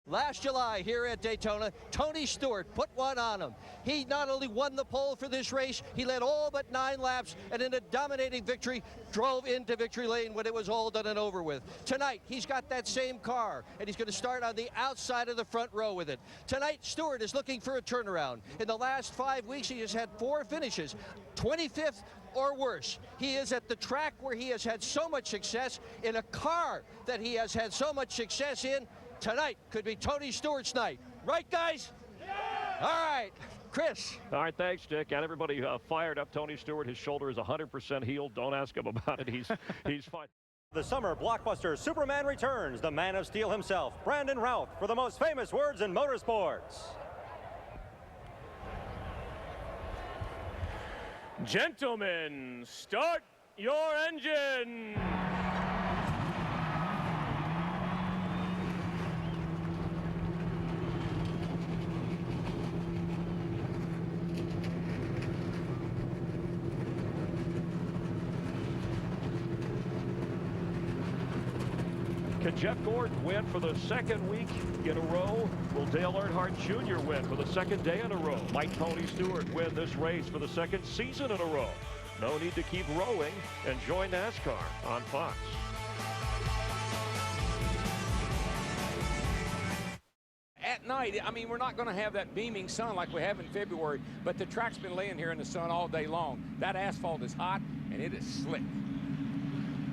Last July here at Daytona, Tony Stewart put one on him. He not only won the pole for this race, he led all but 9 laps, and in a dominating victory, drove into victory lane when it was all done and over with. Tonight, he's got that same car, and he's going to start on the outside of the front row with it. Tonight, Stewart is looking for a turnaround. In the last 5 weeks, he has had 4 finishes, 25th or worse. He is at the track where he has had so much success, in a car that he has had so much success in. Tonight could be Tony Stewart's night. Right, guys? Yeah! All right, Chris. All right, thanks, Dick. And everybody fired up. Tony Stewart, his shoulder is 100% healed. Don't ask him about it. He's fine. The summer blockbuster Superman returns. The Man of Steel himself, Brandon Routh, for the most famous words in motorsports. Gentlemen, start your engine. Can Jeff Gordon win for the second week in a row? Will Dale Earnhardt Jr. win for the second day in a row? Might Tony Stewart win this race for the second season in a row? No need to keep rowing. Enjoy NASCAR on Fox. At night, I mean, we're not going to have that beaming sun like we have in February, but the track's been laying here in the sun all day long. That asphalt is hot, and it is slick.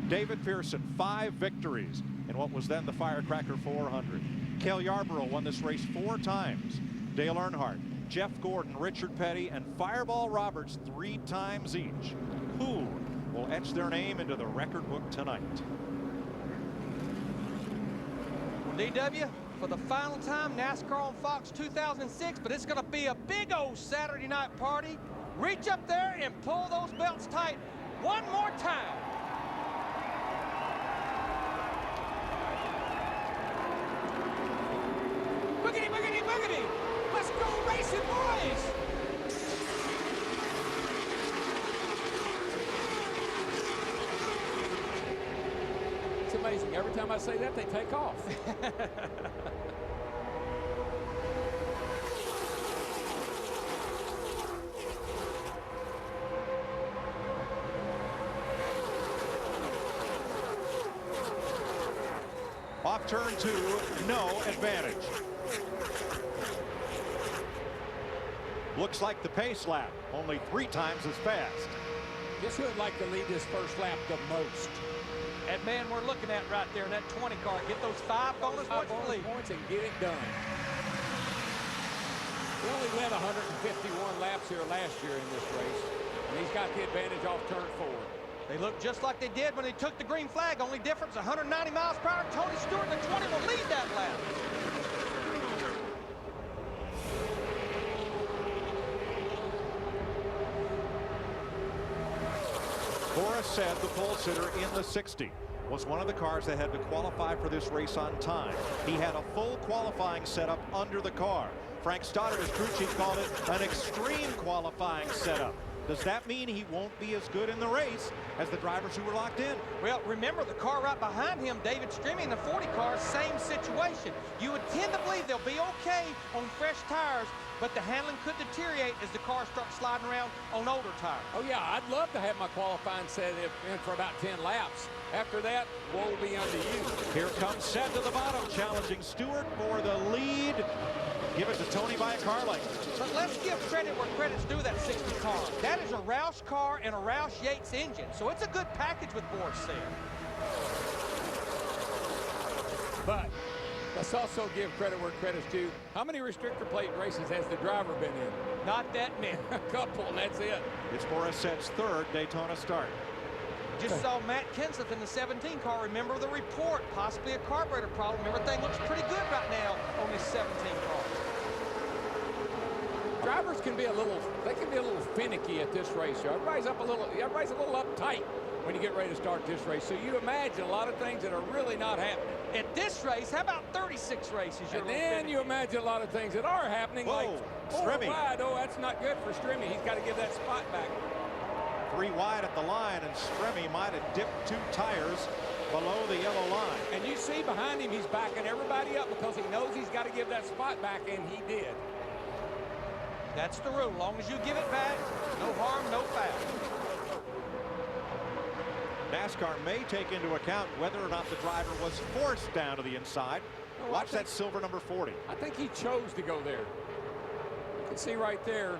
David Pearson, 5 victories in what was then the Firecracker 400. Cale Yarborough won this race 4 times. Dale Earnhardt, Jeff Gordon, Richard Petty, and Fireball Roberts 3 times each. Who will etch their name into the record book tonight? DW, for the final time, NASCAR on Fox 2006, but it's going to be a big old Saturday night party. Reach up there and pull those belts tight one more time. Boogity, boogity, boogity. Let's go racing, boys. It's amazing. Every time I say that, they take off. Off turn 2, no advantage. Looks like the pace lap, only 3 times as fast. Guess who would like to lead this first lap the most? That man we're looking at right there in that 20 car. Get those 5 bonus points And get it done. We only led 151 laps here last year in this race, and he's got the advantage off turn 4. They look just like they did when they took the green flag. Only difference, 190 miles per hour. Tony Stewart in the 20 will lead that lap. Boris said the pole sitter in the 60 was one of the cars that had to qualify for this race on time. He had a full qualifying setup under the car. Frank Stoddard, his crew chief, called it an extreme qualifying setup. Does that mean he won't be as good in the race as the drivers who were locked in? Well, remember the car right behind him, David Strimmy in the 40 car, same situation. You would tend to believe they'll be okay on fresh tires, but the handling could deteriorate as the car starts sliding around on older tires. Oh, yeah, I'd love to have my qualifying set in for about 10 laps. After that, woe be unto you. Here comes Seth to the bottom, challenging Stewart for the lead. Give it to Tony by a car length. But let's give credit where credit's due, that 60 car. That is a Roush car and a Roush Yates engine, so it's a good package with Boris said. But let's also give credit where credit's due. How many restrictor plate races has the driver been in? Not that many. A couple, and that's it. It's Boris Sed's 3rd Daytona start. Just saw Matt Kenseth in the 17 car. Remember the report, possibly a carburetor problem. Everything looks pretty good right now on this 17 car. Drivers can be a little finicky at this race. Everybody's a little uptight when you get ready to start this race. So you imagine a lot of things that are really not happening. At this race, how about 36 races? And then you imagine a lot of things that are happening. Whoa, like Strimmy. Wide. Oh, that's not good for Strimmy. He's got to give that spot back. 3 wide at the line, and Strimmy might have dipped 2 tires below the yellow line. And you see behind him, he's backing everybody up because he knows he's got to give that spot back, and he did. That's the rule. As long as you give it back, no harm, no foul. NASCAR may take into account whether or not the driver was forced down to the inside. Watch that silver number 40. I think he chose to go there. You can see right there,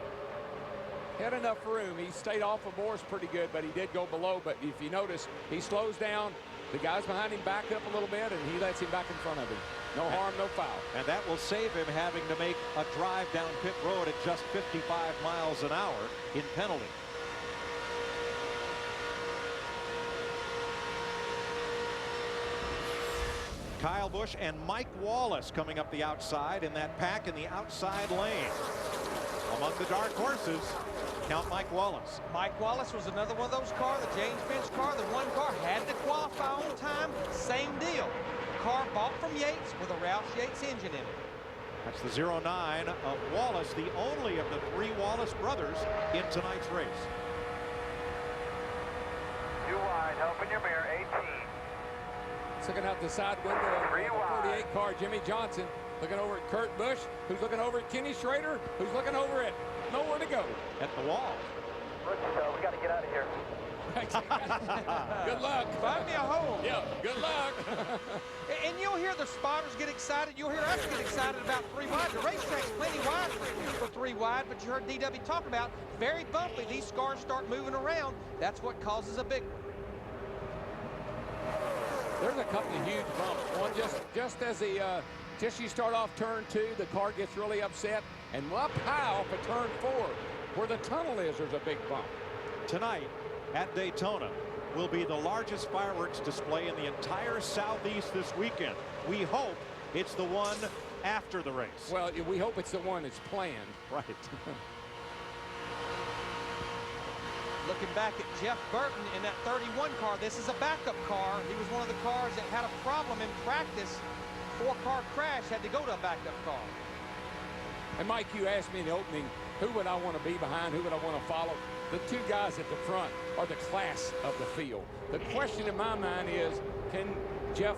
had enough room. He stayed off of Morris pretty good, but he did go below. But if you notice, he slows down. The guys behind him back up a little bit, and he lets him back in front of him. No harm, no foul. And that will save him having to make a drive down pit road at just 55 miles an hour in penalty. Kyle Busch and Mike Wallace coming up the outside in that pack in the outside lane. Among the dark horses, count Mike Wallace. Mike Wallace was another one of those cars, the James Finch car. The one car had to qualify on time. Same deal. Car bought from Yates with a Roush Yates engine in it. That's the 09 of Wallace, the only of the three Wallace brothers in tonight's race. Too wide, open your mirror, 18. Looking out the side window of the 48 car, Jimmy Johnson. Looking over at Kurt Busch, who's looking over at Kenny Schrader, who's looking over at nowhere to go. At the wall. We got to get out of here. Good luck. Find me a hole. Yeah, good luck. And you'll hear the spotters get excited. You'll hear us get excited about 3 wide. The racetrack's plenty wide for 3 wide, but you heard DW talk about very bumpy. These cars start moving around. That's what causes a big one. There's a couple of huge bumps. One just you start off turn 2, the car gets really upset, and up high off of turn 4, where the tunnel is, there's a big bump. Tonight at Daytona will be the largest fireworks display in the entire Southeast this weekend. We hope it's the one after the race. Well, we hope it's the one that's planned. Right. Looking back at Jeff Burton in that 31 car, this is a backup car. He was one of the cars that had a problem in practice. 4-car crash, had to go to a backup car. And Mike, you asked me in the opening, who would I want to be behind? Who would I want to follow? The 2 guys at the front are the class of the field. The question in my mind is, can Dale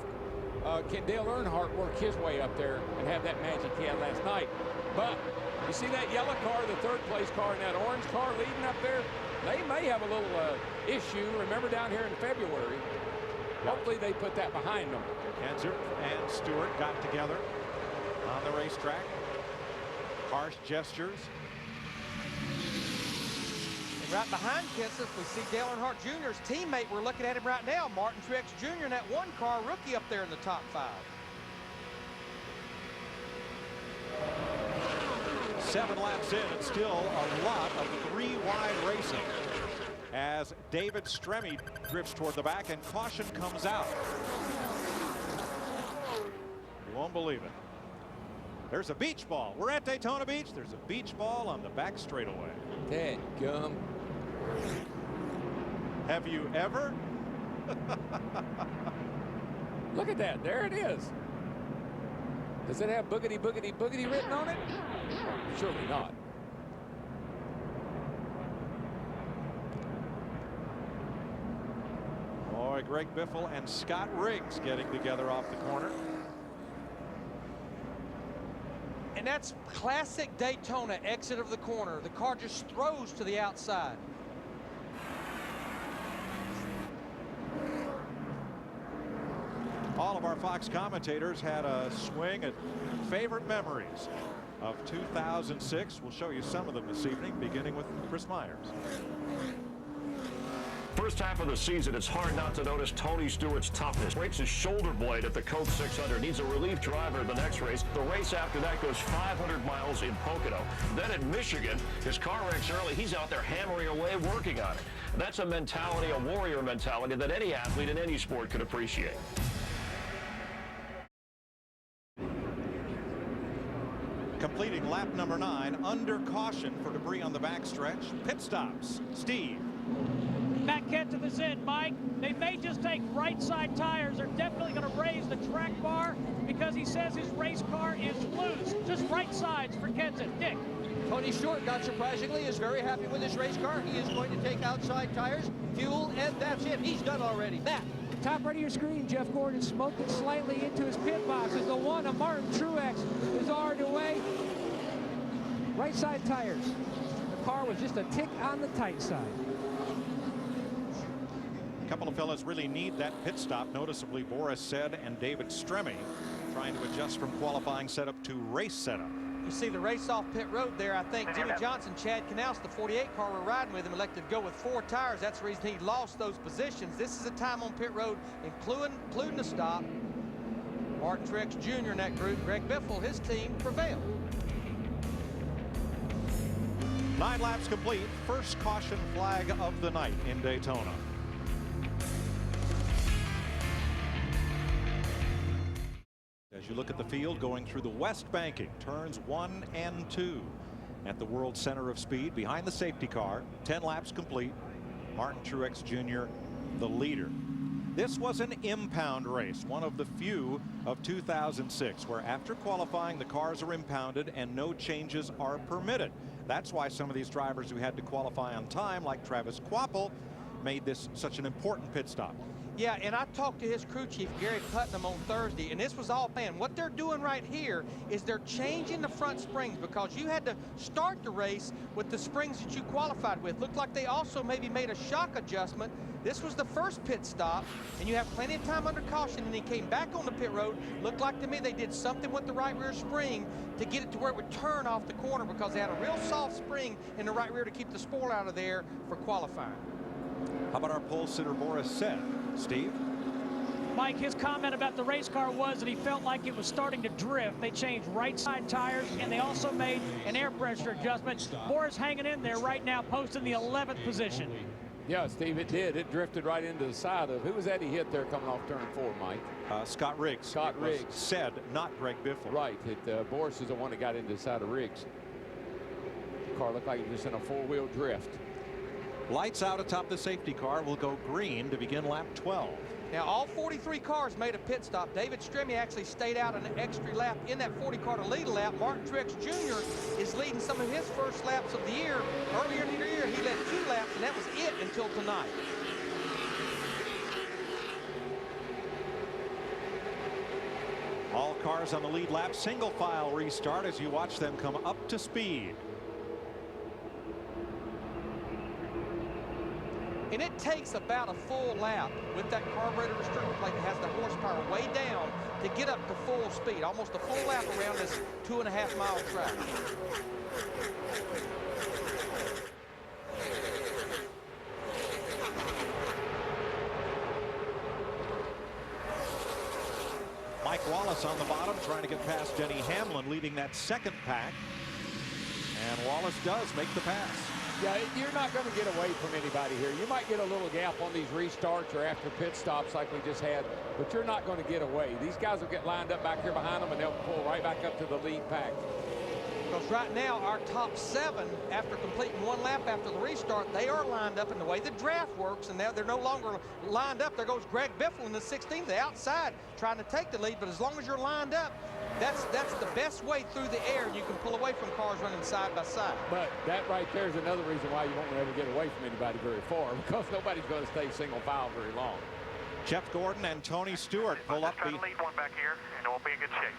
Earnhardt work his way up there and have that magic he had last night? But you see that yellow car, the 3rd place car, and that orange car leading up there? They may have a little issue. Remember down here in February. Hopefully they put that behind them. Kenseth and Stewart got together on the racetrack. Harsh gestures. And right behind Kenseth, we see Dale Earnhardt Jr.'s teammate. We're looking at him right now, Martin Truex Jr. in that 1-car rookie up there in the top 5. 7 laps in, and still a lot of 3-wide racing as David Stremme drifts toward the back and caution comes out. You won't believe it. There's a beach ball. We're at Daytona Beach. There's a beach ball on the back straightaway. Dadgum. Have you ever? Look at that. There it is. Does it have boogity, boogity, boogity written on it? Surely not. Boy, Greg Biffle and Scott Riggs getting together off the corner. And that's classic Daytona exit of the corner. The car just throws to the outside. All of our Fox commentators had a swing at favorite memories of 2006. We'll show you some of them this evening, beginning with Chris Myers. First half of the season, it's hard not to notice Tony Stewart's toughness. Breaks his shoulder blade at the Coke 600. Needs a relief driver the next race. The race after that goes 500 miles in Pocono. Then at Michigan, his car wrecks early. He's out there hammering away, working on it. That's a mentality, a warrior mentality that any athlete in any sport could appreciate. Completing lap number 9 under caution for debris on the backstretch. Pit stops. Steve. Matt Kenseth is in, Mike. They may just take right side tires. They're definitely going to raise the track bar because he says his race car is loose. Just right sides for Kenseth. Dick. Tony Stewart, not surprisingly, is very happy with his race car. He is going to take outside tires, fuel, and that's it. He's done already. Matt. Top right of your screen, Jeff Gordon smoked it slightly into his pit box as the one of Martin Truex is already away. Right side tires. The car was just a tick on the tight side. A couple of fellas really need that pit stop, noticeably Boris Said and David Stremme, trying to adjust from qualifying setup to race setup. You see the race off pit road there. I think Jimmy Johnson, Chad Knaus, the 48 car we're riding with him, elected to go with 4 tires. That's the reason he lost those positions. This is a time on pit road, including the stop. Martin Truex Jr. in that group. Greg Biffle, his team, prevailed. 9 laps complete. First caution flag of the night in Daytona. As you look at the field going through the west banking, turns 1 and 2 at the World Center of Speed behind the safety car. 10 laps complete. Martin Truex Jr. the leader. This was an impound race, one of the few of 2006 where after qualifying the cars are impounded and no changes are permitted. That's why some of these drivers who had to qualify on time, like Travis Kvapil, made this such an important pit stop. Yeah, and I talked to his crew chief, Gary Putnam, on Thursday, and this was all planned. What they're doing right here is they're changing the front springs because you had to start the race with the springs that you qualified with. Looked like they also maybe made a shock adjustment. This was the first pit stop, and you have plenty of time under caution, and he came back on the pit road. Looked like to me they did something with the right rear spring to get it to where it would turn off the corner because they had a real soft spring in the right rear to keep the spoil out of there for qualifying. How about our pole sitter Boris Said? Steve? Mike, his comment about the race car was that he felt like it was starting to drift. They changed right side tires, and they also made an air pressure adjustment. Boris hanging in there right now, posting the 11th position. Yeah, Steve, it did. It drifted right into the side of. Who was that he hit there coming off turn 4, Mike? Scott Riggs. Scott Riggs. Said, not Greg Biffle. Right. Boris is the one that got into the side of Riggs. The car looked like it was just in a 4-wheel drift. Lights out atop the safety car will go green to begin lap 12. Now, all 43 cars made a pit stop. David Stremme actually stayed out an extra lap in that 40 car to lead a lap. Martin Truex Jr. is leading some of his first laps of the year. Earlier in the year, he led 2 laps, and that was it until tonight. All cars on the lead lap, single file restart as you watch them come up to speed. And it takes about a full lap with that carburetor restrictor plate that has the horsepower way down to get up to full speed. Almost a full lap around this 2.5-mile track. Mike Wallace on the bottom trying to get past Denny Hamlin leading that second pack. And Wallace does make the pass. Yeah, you're not going to get away from anybody here. You might get a little gap on these restarts or after pit stops like we just had, but you're not going to get away. These guys will get lined up back here behind them, and they'll pull right back up to the lead pack. Because right now, our top 7, after completing 1 lap after the restart, they are lined up in the way the draft works, and now they're no longer lined up. There goes Greg Biffle in the 16th, the outside, trying to take the lead, but as long as you're lined up, that's the best way through the air. You can pull away from cars running side by side. But that right there is another reason why you won't ever get away from anybody very far, because nobody's going to stay single file very long. Jeff Gordon and Tony Stewart pull up. Try to lead one back here, and it won't be in good shape.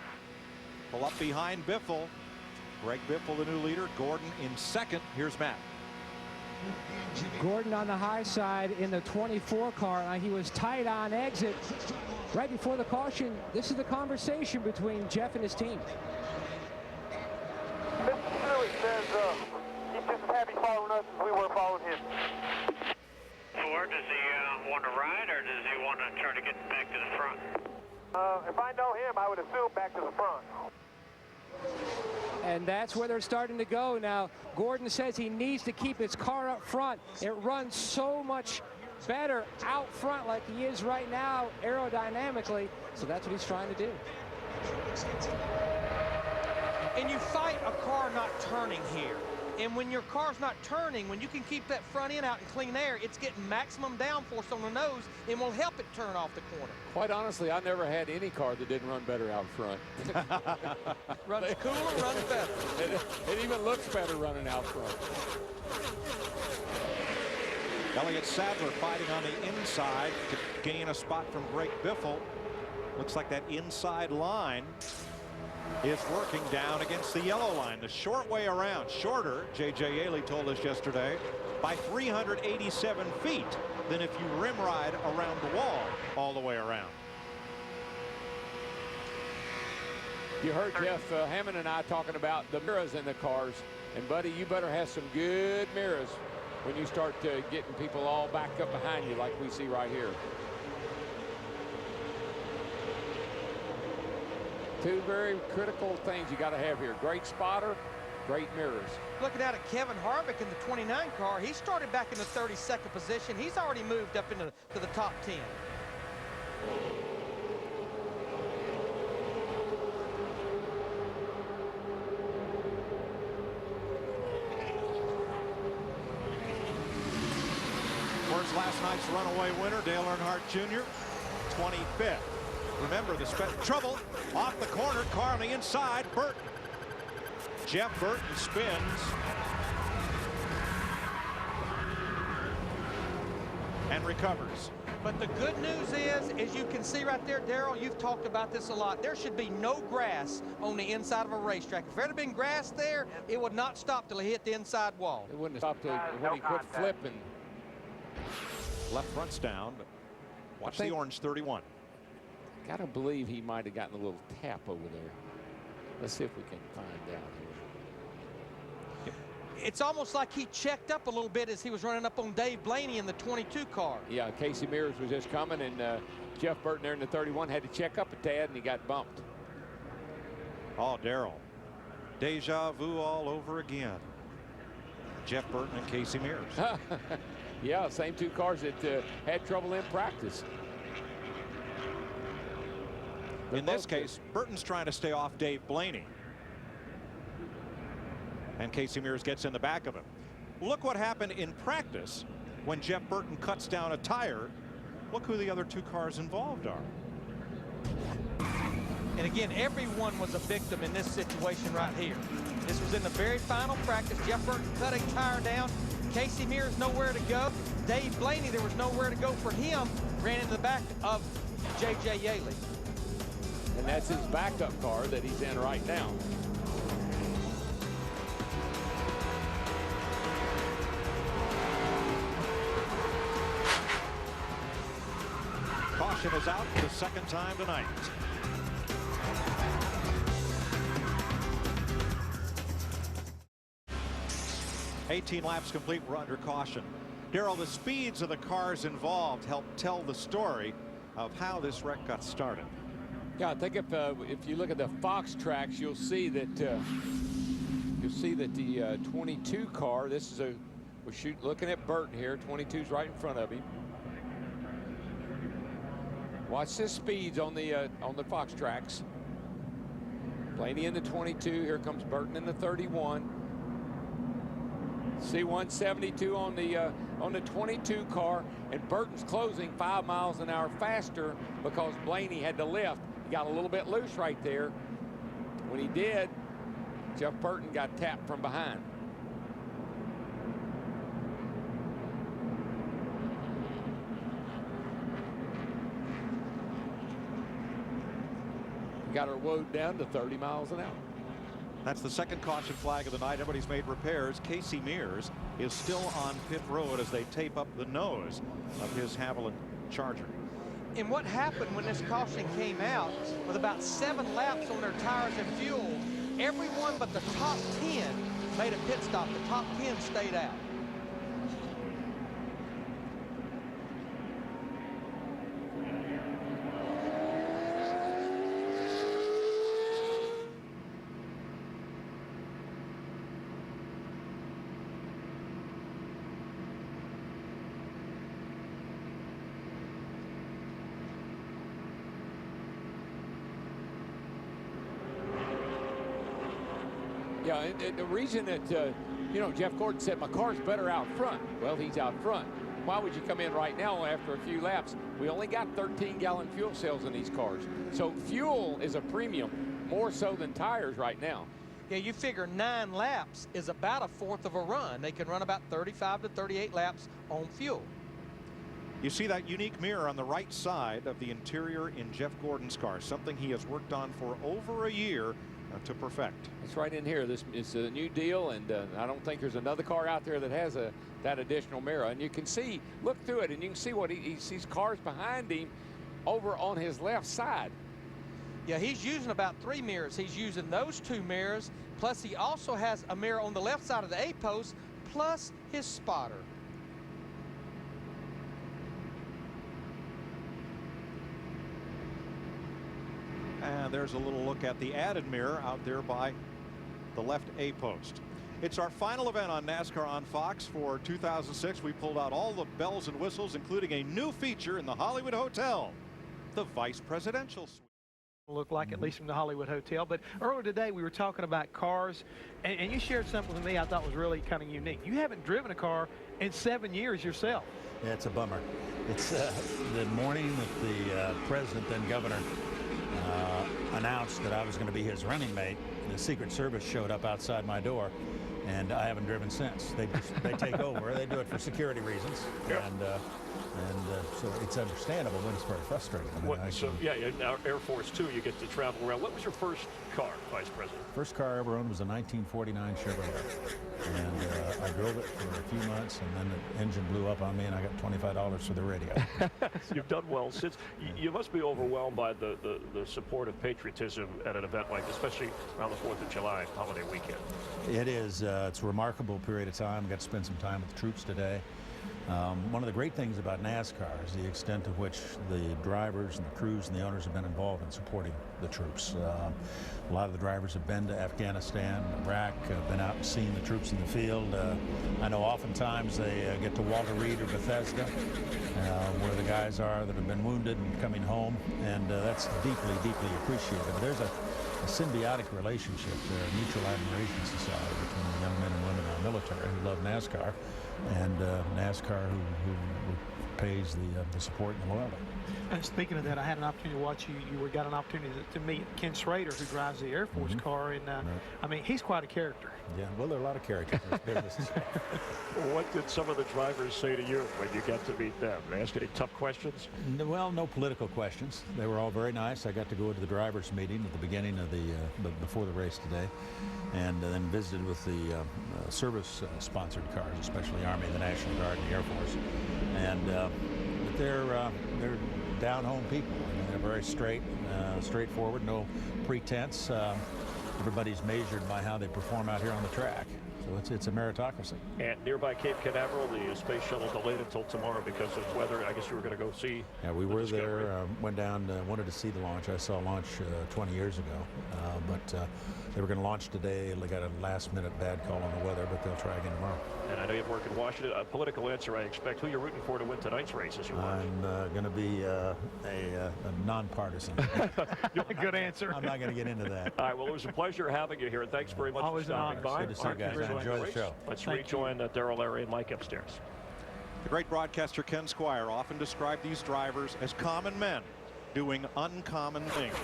Pull up behind Biffle. Greg Biffle, the new leader. Gordon in second. Here's Matt. Gordon on the high side in the 24 car. He was tight on exit right before the caution. This is the conversation between Jeff and his team. Mr. Stewie says he's just as happy following us as we were following him. Or does he want to ride, or does he want to try to get back to the front? If I know him, I would assume back to the front. And that's where they're starting to go now. Gordon says he needs to keep his car up front. It runs so much better out front like he is right now aerodynamically. So that's what he's trying to do. And you fight a car not turning here. And when your car's not turning, when you can keep that front end out in clean air, it's getting maximum downforce on the nose and will help it turn off the corner. Quite honestly, I never had any car that didn't run better out front. Runs cooler, runs better. It even looks better running out front. Elliott Sadler fighting on the inside to gain a spot from Greg Biffle. Looks like that inside line is working down against the yellow line. The short way around, shorter, J.J. Yaley told us yesterday, by 387 feet than if you rim ride around the wall all the way around. You heard Jeff Hammond and I talking about the mirrors in the cars. And, buddy, you better have some good mirrors when you start getting people all backed up behind you like we see right here. Two very critical things you got to have here. Great spotter, great mirrors. Looking out at Kevin Harvick in the 29 car, he started back in the 32nd position. He's already moved up into the top 10. Where's last night's runaway winner, Dale Earnhardt Jr., 25th. Remember the trouble off the corner, car on the inside, Burton. Jeff Burton spins and recovers. But the good news is, as you can see right there, Darrell, you've talked about this a lot. There should be no grass on the inside of a racetrack. If there had been grass there, it would not stop till he hit the inside wall. It wouldn't have stopped when he quit flipping. Left front's down. Watch the orange 31. Gotta believe he might have gotten a little tap over there. Let's see if we can find out here. It's almost like he checked up a little bit as he was running up on Dave Blaney in the 22 car. Yeah, Casey Mears was just coming, and Jeff Burton there in the 31 had to check up a tad, and he got bumped. Oh, Darrell. Deja vu all over again. Jeff Burton and Casey Mears. Yeah, same two cars that had trouble in practice. In this case, Burton's trying to stay off Dave Blaney. And Casey Mears gets in the back of him. Look what happened in practice when Jeff Burton cuts down a tire. Look who the other two cars involved are. And again, everyone was a victim in this situation right here. This was in the very final practice. Jeff Burton cut a tire down. Casey Mears nowhere to go. Dave Blaney, there was nowhere to go for him. Ran into the back of J.J. Yaley. And that's his backup car that he's in right now. Caution is out for the second time tonight. "18 laps complete, we're under caution." Darrell, the speeds of the cars involved help tell the story of how this wreck got started. Yeah, I think if you look at the Fox tracks, you'll see that the 22 car. This is we're looking at Burton here. 22's right in front of him. Watch the speeds on the Fox tracks. Blaney in the 22. Here comes Burton in the 31. See 172 on the 22 car, and Burton's closing 5 miles an hour faster because Blaney had to lift. He got a little bit loose right there. When he did, Jeff Burton got tapped from behind. Got her woed down to 30 miles an hour. That's the second caution flag of the night. Everybody's made repairs. Casey Mears is still on pit road as they tape up the nose of his Haviland Charger. And what happened when this caution came out, with about 7 laps on their tires and fuel, everyone but the top 10 made a pit stop. The top 10 stayed out. Yeah, and the reason that, Jeff Gordon said, my car's better out front. Well, he's out front. Why would you come in right now after a few laps? We only got 13-gallon fuel cells in these cars. So fuel is a premium, more so than tires right now. Yeah, you figure 9 laps is about a fourth of a run. They can run about 35 to 38 laps on fuel. You see that unique mirror on the right side of the interior in Jeff Gordon's car, something he has worked on for over a year to perfect. It's right in here. This is a new deal, and I don't think there's another car out there that has that additional mirror. And you can see, look through it, and you can see what he sees cars behind him over on his left side. Yeah, he's using about 3 mirrors. He's using those 2 mirrors, plus he also has a mirror on the left side of the A-post, plus his spotter. And there's a little look at the added mirror out there by the left A-post. It's our final event on NASCAR on Fox for 2006. We pulled out all the bells and whistles, including a new feature in the Hollywood Hotel, the Vice Presidential Suite. Look like, at least from the Hollywood Hotel. But earlier today we were talking about cars, and you shared something with me I thought was really kind of unique. You haven't driven a car in 7 years yourself. Yeah, it's a bummer. It's the morning that the president, then governor, announced that I was going to be his running mate. The Secret Service showed up outside my door, and I haven't driven since. They take over. They do it for security reasons, and so it's understandable, but it's very frustrating. I mean, in our Air Force too, you get to travel around. What was your first car, Vice President? First car I ever owned was a 1949 Chevrolet, and I drove it for a few months, and then the engine blew up on me, and I got $25 for the radio. You've done well since. You must be overwhelmed by the support of patriotism at an event like this, especially around the 4th of July holiday weekend. It is. It's a remarkable period of time. I got to spend some time with the troops today. One of the great things about NASCAR is the extent to which the drivers and the crews and the owners have been involved in supporting the troops. A lot of the drivers have been to Afghanistan, Iraq, been out and seen the troops in the field. I know oftentimes they get to Walter Reed or Bethesda, where the guys are that have been wounded and coming home, and that's deeply, deeply appreciated. But there's a symbiotic relationship, a mutual admiration society between the young men and women in our military who love NASCAR and NASCAR who pays the support and the loyalty. And speaking of that, I had an opportunity to watch you. You got an opportunity to meet Ken Schrader, who drives the Air Force car, and I mean, he's quite a character. Yeah, well, there are a lot of characters in this business. What did some of the drivers say to you when you got to meet them? They ask any tough questions? Well, no political questions. They were all very nice. I got to go to the drivers' meeting at the beginning of before the race today, and then visited with the service-sponsored cars, especially Army, the National Guard, and the Air Force. And but they're down-home people. I mean, they're very straightforward, no pretense. Everybody's measured by how they perform out here on the track. So it's a meritocracy. And nearby Cape Canaveral, the space shuttle delayed until tomorrow because of weather. I guess you were going to go see. Yeah, we were there, went down, wanted to see the launch. I saw launch 20 years ago, but they were going to launch today. They got a last-minute bad call on the weather, but they'll try again tomorrow. And I know you have work in Washington. A political answer, I expect. Who you're rooting for to win tonight's race as you watch? I'm going to be a nonpartisan. Good answer. I'm not going to get into that. All right, well, it was a pleasure having you here, and thanks very much for stopping by. Good to see you guys. Enjoy the show. Let's rejoin Darrell, Larry, and Mike upstairs. The great broadcaster Ken Squire often described these drivers as common men doing uncommon things,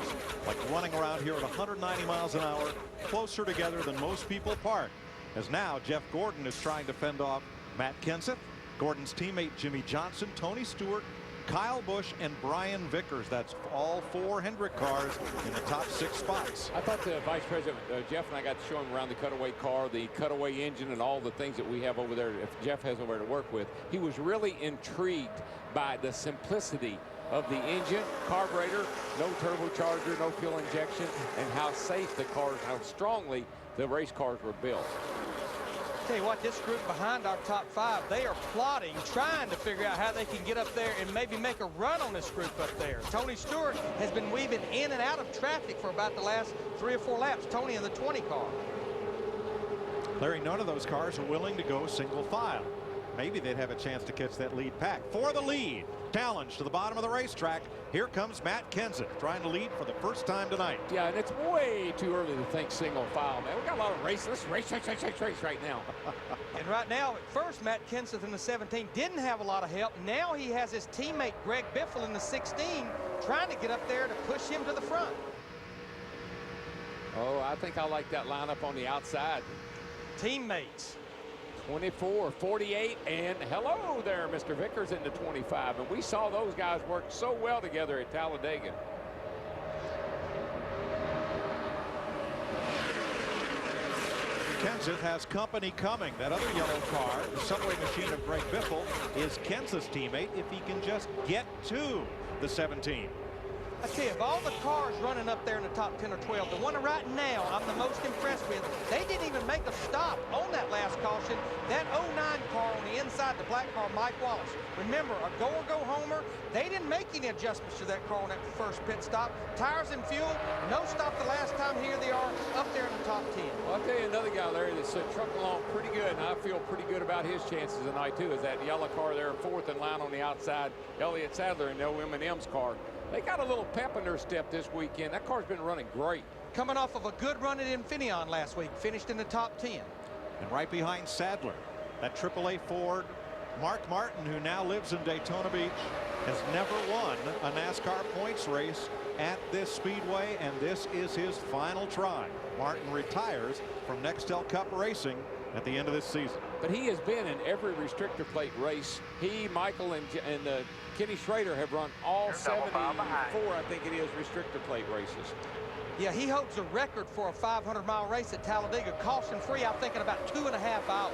like running around here at 190 miles an hour, closer together than most people apart. As now Jeff Gordon is trying to fend off Matt Kenseth, Gordon's teammate Jimmy Johnson, Tony Stewart, Kyle Busch, and Brian Vickers. That's all 4 Hendrick cars in the top 6 spots. I thought the Vice President, Jeff, and I got to show him around the cutaway car, the cutaway engine, and all the things that we have over there. If Jeff has over to work with, he was really intrigued by the simplicity of the engine, carburetor, no turbocharger, no fuel injection, and how safe the cars, how strongly the race cars were built. Tell you what, this group behind our top 5, they are plotting, trying to figure out how they can get up there and maybe make a run on this group up there. Tony Stewart has been weaving in and out of traffic for about the last 3 or 4 laps. Tony in the 20 car. Larry, none of those cars are willing to go single file. Maybe they'd have a chance to catch that lead pack. For the lead, challenge to the bottom of the racetrack. Here comes Matt Kenseth trying to lead for the first time tonight. Yeah, and it's way too early to think single file, man. We got a lot of races. Let's race right now. And right now, at first, Matt Kenseth in the 17 didn't have a lot of help. Now he has his teammate Greg Biffle in the 16 trying to get up there to push him to the front. Oh, I think I like that lineup on the outside. Teammates. 24, 48, and hello there, Mr. Vickers in the 25. And we saw those guys work so well together at Talladega. Kenseth has company coming. That other yellow car, the subway machine of Greg Biffle, is Kenseth's teammate if he can just get to the 17. I tell you, of all the cars running up there in the top 10 or 12, the one right now I'm the most impressed with, they didn't even make a stop on that last caution. That 09 car on the inside, the black car, Mike Wallace. Remember, a go or go homer, they didn't make any adjustments to that car on that first pit stop. Tires and fuel, no stop the last time. Here they are up there in the top 10. Well, I'll tell you another guy, Larry, that's trucking along pretty good, and I feel pretty good about his chances tonight, too, is that yellow car there, fourth in line on the outside, Elliott Sadler in the M&M's car. They got a little pep in their step this weekend. That car's been running great. Coming off of a good run at Infineon last week, finished in the top 10. And right behind Sadler, that AAA Ford, Mark Martin, who now lives in Daytona Beach, has never won a NASCAR points race at this speedway, and this is his final try. Martin retires from Nextel Cup Racing at the end of this season. But he has been in every restrictor plate race. He, Michael, and Kenny Schrader have run all 74, I think it is, restrictor plate races. Yeah, he holds the record for a 500-mile race at Talladega, caution-free, I'm thinking about 2.5 hours.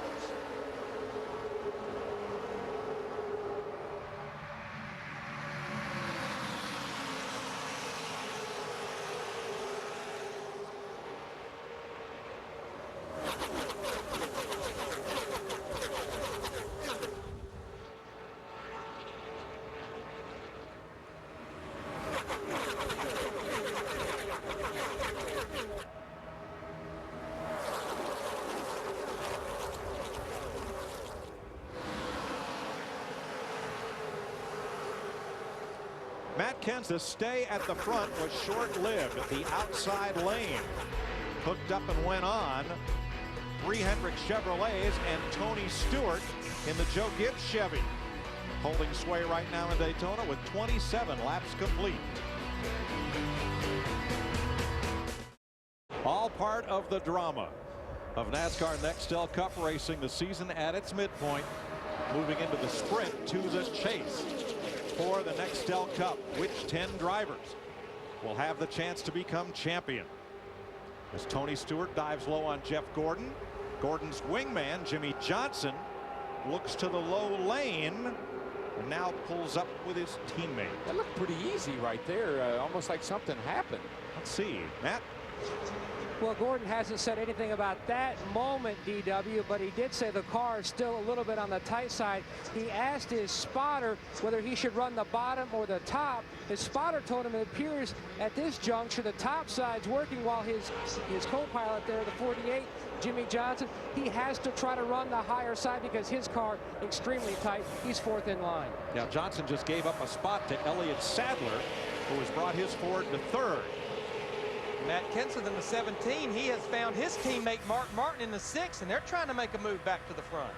Matt Kenseth's stay at the front was short-lived at the outside lane. Hooked up and went on. 3 Hendrick Chevrolets and Tony Stewart in the Joe Gibbs Chevy. Holding sway right now in Daytona with 27 laps complete. All part of the drama of NASCAR Nextel Cup Racing, the season at its midpoint, moving into the sprint to the chase for the Nextel Cup. Which 10 drivers will have the chance to become champion? As Tony Stewart dives low on Jeff Gordon. Gordon's wingman, Jimmy Johnson, looks to the low lane and now pulls up with his teammate. That looked pretty easy right there, almost like something happened. Let's see, Matt. Well, Gordon hasn't said anything about that moment, DW, but he did say the car is still a little bit on the tight side. He asked his spotter whether he should run the bottom or the top. His spotter told him it appears at this juncture the top side's working, while his co-pilot there, the 48, Jimmy Johnson, he has to try to run the higher side because his car extremely tight. He's fourth in line. Now Johnson just gave up a spot to Elliott Sadler, who has brought his Ford to third. Matt Kenseth in the 17, he has found his teammate Mark Martin in the 6, and they're trying to make a move back to the front.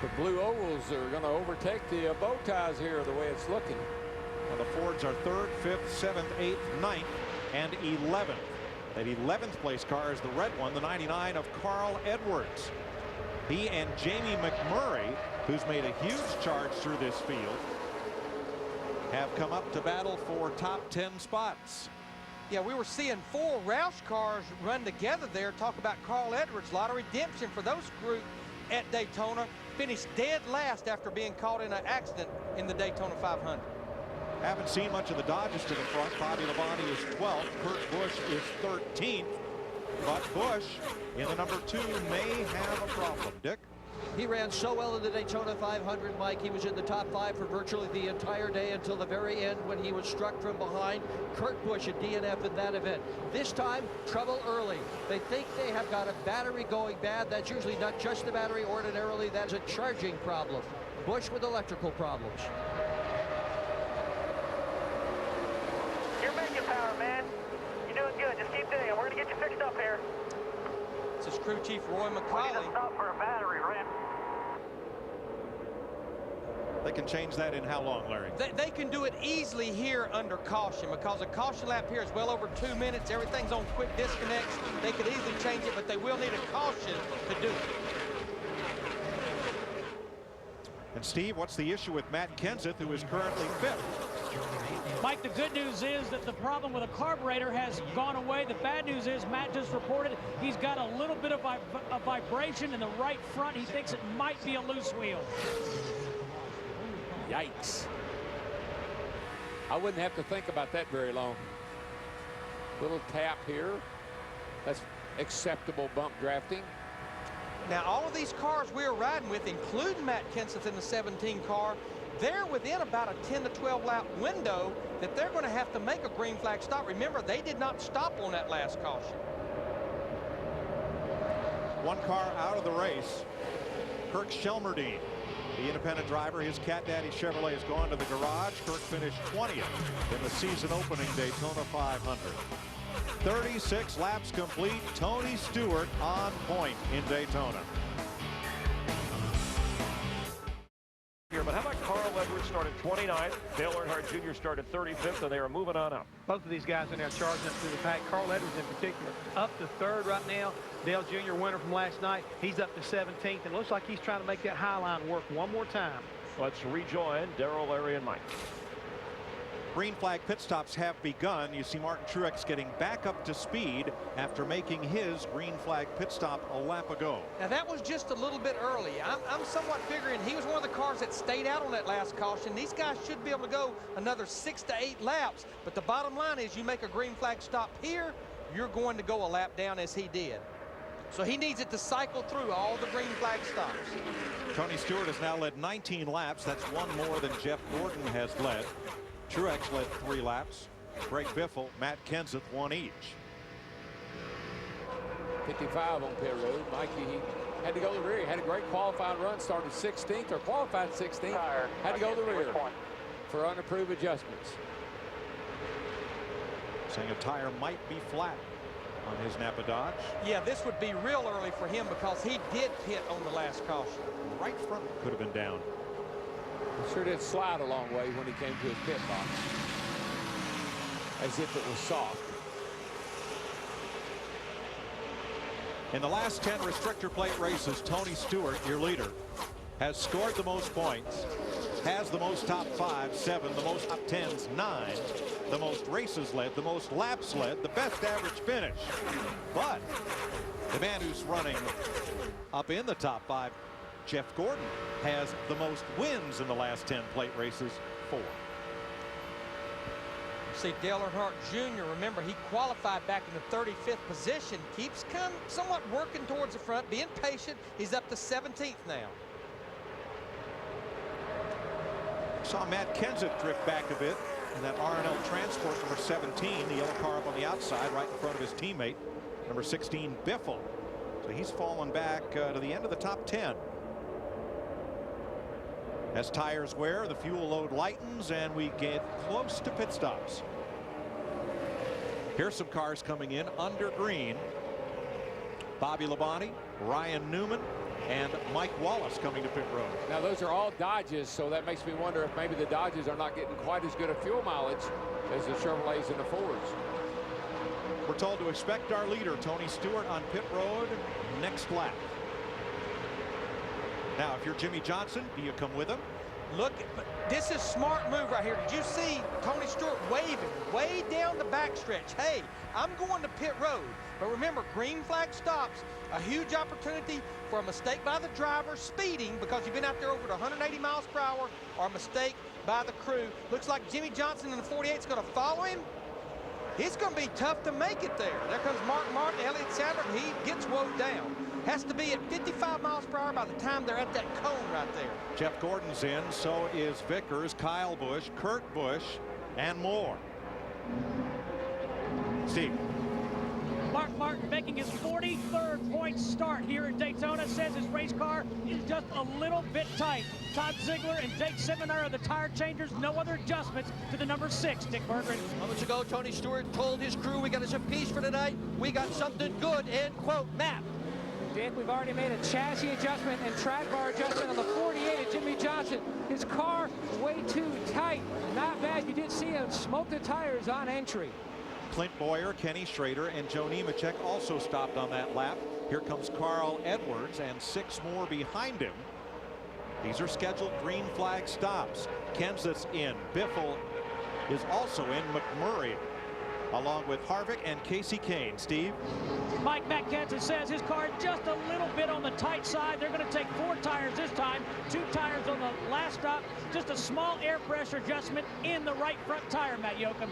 The blue ovals are going to overtake the bow ties here the way it's looking. Well, the Fords are 3rd, 5th, 7th, 8th, 9th, and 11th. That 11th place car is the red one, the 99 of Carl Edwards. He and Jamie McMurray, who's made a huge charge through this field, have come up to battle for top 10 spots. Yeah, we were seeing 4 Roush cars run together there. Talk about Carl Edwards. A lot of redemption for those group at Daytona. Finished dead last after being caught in an accident in the Daytona 500. Haven't seen much of the Dodgers to the front. Bobby Labonte is 12th. Kurt Busch is 13th. But Busch in the number 2 may have a problem. Dick? He ran so well in the Daytona 500, Mike. He was in the top 5 for virtually the entire day until the very end when he was struck from behind. Kurt Busch, a DNF in that event. This time, trouble early. They think they have got a battery going bad. That's usually not just the battery. Ordinarily, that's a charging problem. Busch with electrical problems. You're making power, man. You're doing good. Just keep doing it. We're going to get you fixed up here. This is crew chief Roy McCauley. We need to stop for a battery, Ren. They can change that in how long, Larry? They can do it easily here under caution, because a caution lap here is well over 2 minutes. Everything's on quick disconnects. They could easily change it, but they will need a caution to do it. And Steve, what's the issue with Matt Kenseth, who is currently fifth? Mike, the good news is that the problem with a carburetor has gone away. The bad news is Matt just reported he's got a little bit of a vibration in the right front. He thinks it might be a loose wheel. Yikes. I wouldn't have to think about that very long. Little tap here. That's acceptable bump drafting. Now, all of these cars we're riding with, including Matt Kenseth in the 17 car, they're within about a 10 to 12 lap window that they're going to have to make a green flag stop. Remember, they did not stop on that last caution. One car out of the race, Kirk Shelmerdine, the independent driver. His Cat Daddy Chevrolet has gone to the garage. Kirk finished 20th in the season opening Daytona 500. 36 laps complete. Tony Stewart on point in Daytona. But how about Carl Edwards started 29th, Dale Earnhardt Jr. started 35th, and they are moving on up. Both of these guys in there charging up through the pack. Carl Edwards in particular up to third right now. Dale Jr. winner from last night. He's up to 17th, and looks like he's trying to make that high line work one more time. Let's rejoin Darrell, Larry, and Mike. Green flag pit stops have begun. You see Martin Truex getting back up to speed after making his green flag pit stop a lap ago. Now, that was just a little bit early. I'm somewhat figuring he was one of the cars that stayed out on that last caution. These guys should be able to go another 6 to 8 laps. But the bottom line is, you make a green flag stop here, you're going to go a lap down as he did. So he needs it to cycle through all the green flag stops. Tony Stewart has now led 19 laps. That's one more than Jeff Gordon has led. Truex led 3 laps. Greg Biffle, Matt Kenseth, 1 each. 55 on pit road. Mikey, he had to go to the rear. He had a great qualifying run, started 16th or qualified 16th. Had to go to the rear for unapproved adjustments. Saying a tire might be flat on his Napa Dodge. Yeah, this would be real early for him because he did pit on the last caution. Right front could have been down. He sure did slide a long way when he came to his pit box, as if it was soft. In the last 10 restrictor plate races, Tony Stewart, your leader, has scored the most points, has the most top 5, 7, the most top 10s, 9, the most races led, the most laps led, the best average finish. But the man who's running up in the top 5, Jeff Gordon, has the most wins in the last 10 plate races, 4. See, Dale Earnhardt Jr., remember, he qualified back in the 35th position. Keeps somewhat working towards the front, being patient. He's up to 17th now. Saw Matt Kenseth drift back a bit in that R&L Transport number 17, the yellow car up on the outside, right in front of his teammate, number 16, Biffle. So he's fallen back to the end of the top 10. As tires wear, the fuel load lightens, and we get close to pit stops. Here's some cars coming in under green. Bobby Labonte, Ryan Newman, and Mike Wallace coming to pit road. Now, those are all Dodges, so that makes me wonder if maybe the Dodges are not getting quite as good a fuel mileage as the Chevrolets and the Fords. We're told to expect our leader, Tony Stewart, on pit road next lap. Now, if you're Jimmy Johnson, do you come with him? Look, this is smart move right here. Did you see Tony Stewart waving way down the backstretch? Hey, I'm going to pit road. But remember, green flag stops, a huge opportunity for a mistake by the driver speeding because you've been out there over 180 miles per hour, or a mistake by the crew. Looks like Jimmy Johnson in the 48 is going to follow him. It's going to be tough to make it there. There comes Mark Martin, Elliott Sadler, and he gets woed down. Has to be at 55 miles per hour by the time they're at that cone right there. Jeff Gordon's in, so is Vickers, Kyle Busch, Kurt Busch, and more. Steve. Mark Martin making his 43rd point start here at Daytona, says his race car is just a little bit tight. Todd Ziegler and Jake Simener are the tire changers. No other adjustments to the number 6, Dick Berggren. Moments ago, Tony Stewart told his crew, we got us a piece for tonight. We got something good, end quote. Matt. Dick, we've already made a chassis adjustment and track bar adjustment on the 48 Jimmy Johnson. His car way too tight. Not bad. You did see him smoke the tires on entry. Clint Boyer, Kenny Schrader, and Joe Nemechek also stopped on that lap. Here comes Carl Edwards and 6 more behind him. These are scheduled green flag stops. Kenseth's in. Biffle is also in. McMurray along with Harvick and Casey Kane. Steve? Mike Matt Kenseth says his car just a little bit on the tight side. They're going to take 4 tires this time, 2 tires on the last stop. Just a small air pressure adjustment in the right front tire, Matt Yoakum.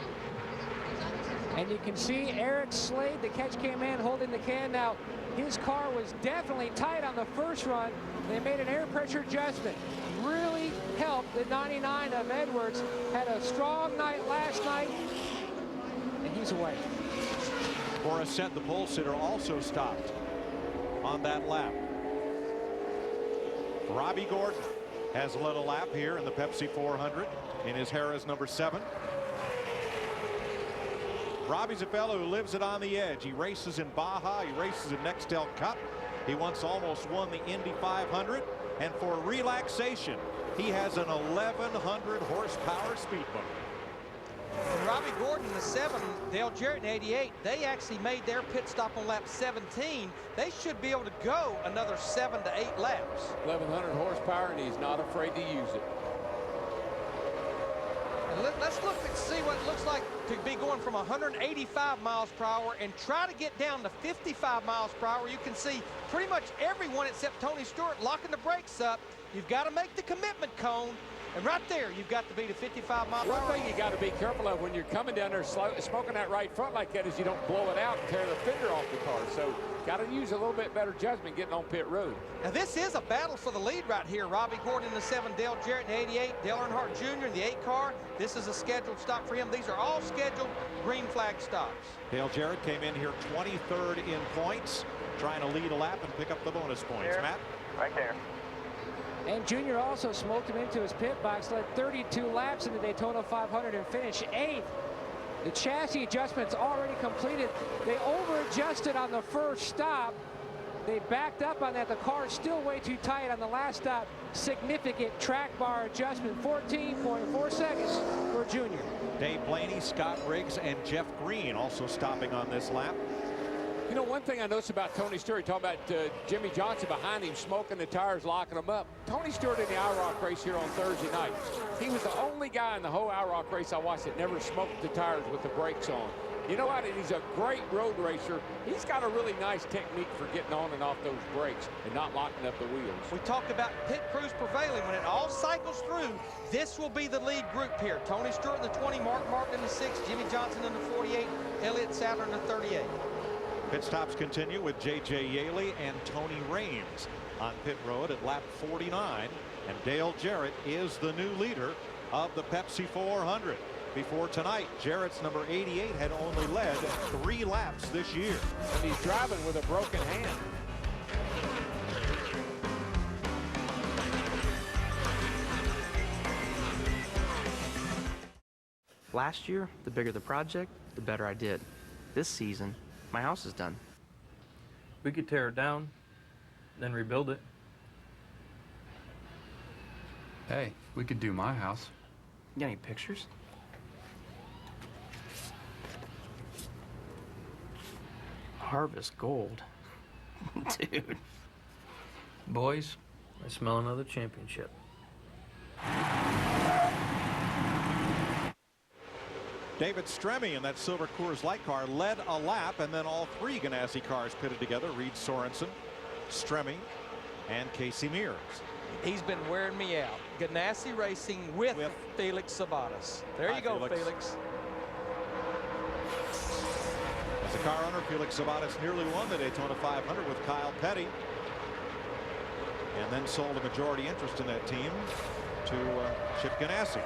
And you can see Eric Slade, the catch came in holding the can. Now, his car was definitely tight on the first run. They made an air pressure adjustment. Really helped the 99 of Edwards. Had a strong night last night, and he's away. Morissette, the pole sitter, also stopped on that lap. Robbie Gordon has led a lap here in the Pepsi 400 in his Harrah's number 7. Robbie's a fellow who lives it on the edge. He races in Baja. He races in Nextel Cup. He once almost won the Indy 500. And for relaxation, he has an 1,100 horsepower speedboat. And Robbie Gordon in the 7, Dale Jarrett in 88, they actually made their pit stop on lap 17. They should be able to go another 7 to 8 laps. 1,100 horsepower, and he's not afraid to use it. And let's look and see what it looks like to be going from 185 miles per hour and try to get down to 55 miles per hour. You can see pretty much everyone except Tony Stewart locking the brakes up. You've got to make the commitment cone. And right there, you've got to be to 55 miles per hour. One thing you got to be careful of when you're coming down there slow, smoking that right front like that is you don't blow it out and tear the fender off the car. So got to use a little bit better judgment getting on pit road. Now this is a battle for the lead right here. Robbie Gordon in the 7, Dale Jarrett in 88, Dale Earnhardt Jr. in the 8 car. This is a scheduled stop for him. These are all scheduled green flag stops. Dale Jarrett came in here 23rd in points, trying to lead a lap and pick up the bonus points. Here. Matt? Right there. And Junior also smoked him into his pit box, led 32 laps in the Daytona 500 and finished 8th. The chassis adjustment's already completed. They over-adjusted on the first stop. They backed up on that. The car is still way too tight on the last stop. Significant track bar adjustment, 14.4 seconds for Junior. Dave Blaney, Scott Briggs, and Jeff Green also stopping on this lap. You know, one thing I noticed about Tony Stewart, talking about Jimmy Johnson behind him, smoking the tires, locking them up. Tony Stewart in the IROC race here on Thursday night, he was the only guy in the whole IROC race I watched that never smoked the tires with the brakes on. You know what? He's a great road racer. He's got a really nice technique for getting on and off those brakes and not locking up the wheels. We talked about pit crews prevailing. When it all cycles through, this will be the lead group here. Tony Stewart in the 20, Mark Martin in the 6, Jimmy Johnson in the 48, Elliott Sadler in the 38. Pit stops continue with J.J. Yaley and Tony Raines on pit road at lap 49. And Dale Jarrett is the new leader of the Pepsi 400. Before tonight, Jarrett's number 88 had only led 3 laps this year. And he's driving with a broken hand. Last year, the bigger the project, the better I did. This season, my house is done. We could tear it down, then rebuild it. Hey, we could do my house. You got any pictures? Harvest gold. Dude. Boys, I smell another championship. David Stremme in that silver Coors Light car led a lap, and then all 3 Ganassi cars pitted together. Reed Sorensen, Stremme, and Casey Mears. He's been wearing me out. Ganassi Racing with Felix Sabates. There you go, Felix. As a car owner, Felix Sabates nearly won the Daytona 500 with Kyle Petty, and then sold a majority interest in that team to Chip Ganassi.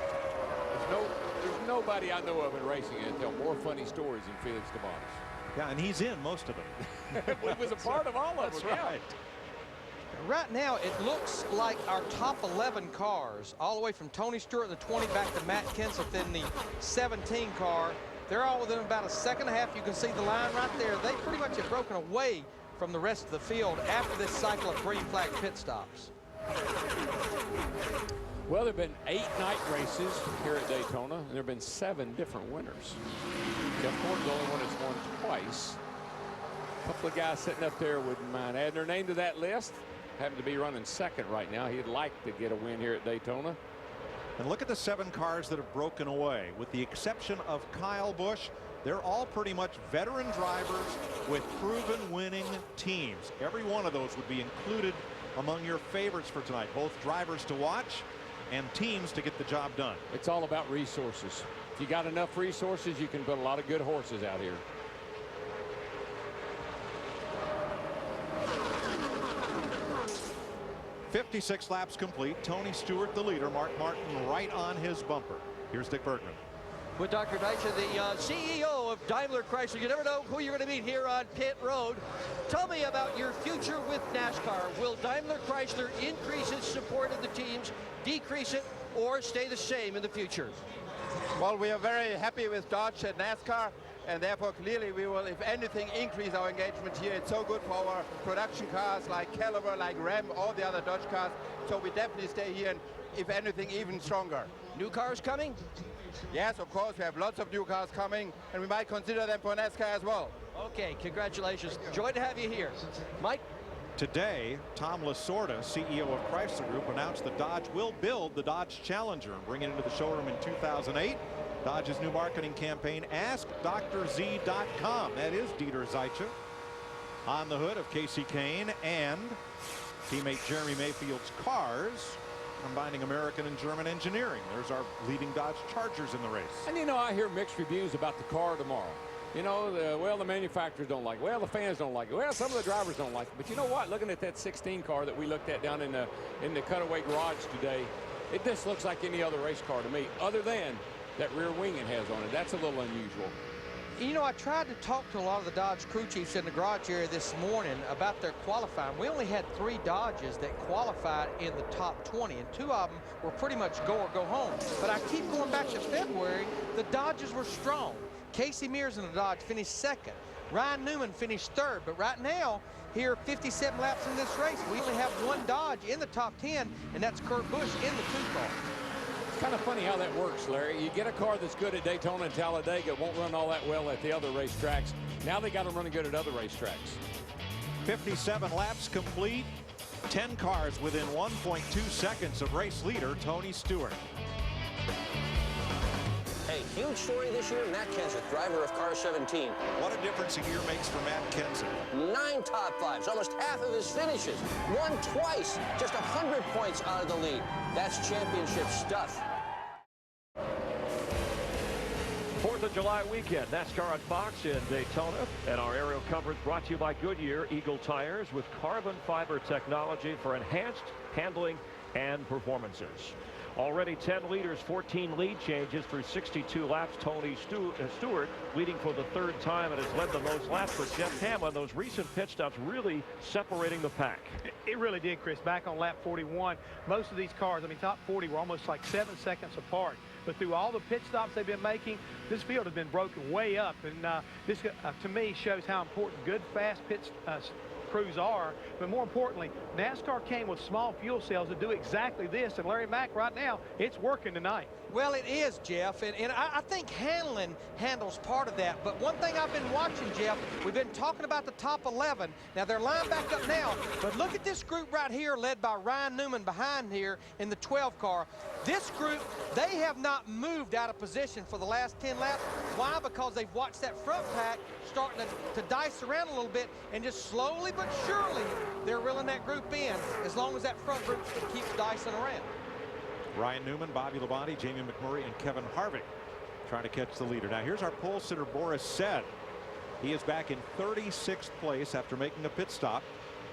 There's nobody I know of in racing that tell more funny stories than Felix Sabates. Yeah, and he's in most of them. He was a part of all of them. That's right. Right now, it looks like our top 11 cars, all the way from Tony Stewart in the 20 back to Matt Kenseth in the 17 car, they're all within about a second and a half. You can see the line right there. They pretty much have broken away from the rest of the field after this cycle of green flag pit stops. Well, there have been 8 night races here at Daytona, and there have been 7 different winners. Jeff Gordon's the only one that's won twice. A couple of guys sitting up there wouldn't mind adding their name to that list. Happen to be running second right now. He'd like to get a win here at Daytona. And look at the 7 cars that have broken away. With the exception of Kyle Busch, they're all pretty much veteran drivers with proven winning teams. Every one of those would be included among your favorites for tonight. Both drivers to watch and teams to get the job done. It's all about resources. If you got enough resources, you can put a lot of good horses out here. "56 laps complete. Tony Stewart the leader. Mark Martin right on his bumper. Here's Dick Bergman. With Dr. Deitcher, the CEO of Daimler Chrysler. You never know who you're going to meet here on pit road. Tell me about your future with NASCAR. Will Daimler Chrysler increase its support of the teams, decrease it, or stay the same in the future? Well, we are very happy with Dodge and NASCAR, and therefore clearly we will, if anything, increase our engagement here. It's so good for our production cars like Caliber, like Ram, all the other Dodge cars. So we definitely stay here, and if anything, even stronger. New cars coming? Yes, of course. We have lots of new cars coming, and we might consider them for NASCAR as well. Okay, congratulations. Joy to have you here. Mike? Today, Tom Lasorda, CEO of Chrysler Group, announced that Dodge will build the Dodge Challenger and bring it into the showroom in 2008. Dodge's new marketing campaign, AskDrZ.com. That is Dieter Zeitcher. On the hood of Casey Kane and teammate Jeremy Mayfield's cars, combining American and German engineering. There's our leading Dodge Chargers in the race. And you know, I hear mixed reviews about the car tomorrow. You know, well, the manufacturers don't like it. Well, the fans don't like it. Well, some of the drivers don't like it. But you know what? Looking at that 16 car that we looked at down in the cutaway garage today, it just looks like any other race car to me, other than that rear wing it has on it. That's a little unusual. You know, I tried to talk to a lot of the Dodge crew chiefs in the garage area this morning about their qualifying. We only had 3 Dodges that qualified in the top 20, and 2 of them were pretty much go or go home. But I keep going back to February, the Dodges were strong. Casey Mears in the Dodge finished 2nd. Ryan Newman finished 3rd. But right now, here 57 laps in this race, we only have 1 Dodge in the top 10, and that's Kurt Busch in the 2 car. It's kind of funny how that works, Larry. You get a car that's good at Daytona and Talladega, won't run all that well at the other racetracks. Now they got them running good at other racetracks. 57 laps complete. 10 cars within 1.2 seconds of race leader Tony Stewart. Hey, huge story this year, Matt Kenseth, driver of car 17. What a difference a year makes for Matt Kenseth. 9 top 5s, almost half of his finishes. Won twice, just 100 points out of the lead. That's championship stuff. 4th of July weekend, NASCAR on Fox in Daytona. And our aerial coverage brought to you by Goodyear Eagle Tires with carbon fiber technology for enhanced handling and performances. Already 10 leaders, 14 lead changes through 62 laps. Tony Stewart leading for the 3rd time and has led the most laps for Jeff Hamlin. Those recent pit stops really separating the pack. It really did, Chris. Back on lap 41, most of these cars, I mean, top 40 were almost like 7 seconds apart. But through all the pit stops they've been making, this field has been broken way up. And this, to me, shows how important good, fast pit crews are. But more importantly, NASCAR came with small fuel cells to do exactly this. And Larry Mack, right now, it's working tonight. Well, it is, Jeff, and I think Hamlin handles part of that. But one thing I've been watching, Jeff, we've been talking about the top 11. Now, they're lined back up now, but look at this group right here led by Ryan Newman behind here in the 12 car. This group, they have not moved out of position for the last 10 laps. Why? Because they've watched that front pack starting to dice around a little bit, and just slowly but surely they're reeling that group in as long as that front group keeps dicing around. Ryan Newman, Bobby Labonte, Jamie McMurray, and Kevin Harvick trying to catch the leader. Now here's our pole sitter, Boris Said. He is back in 36th place after making a pit stop.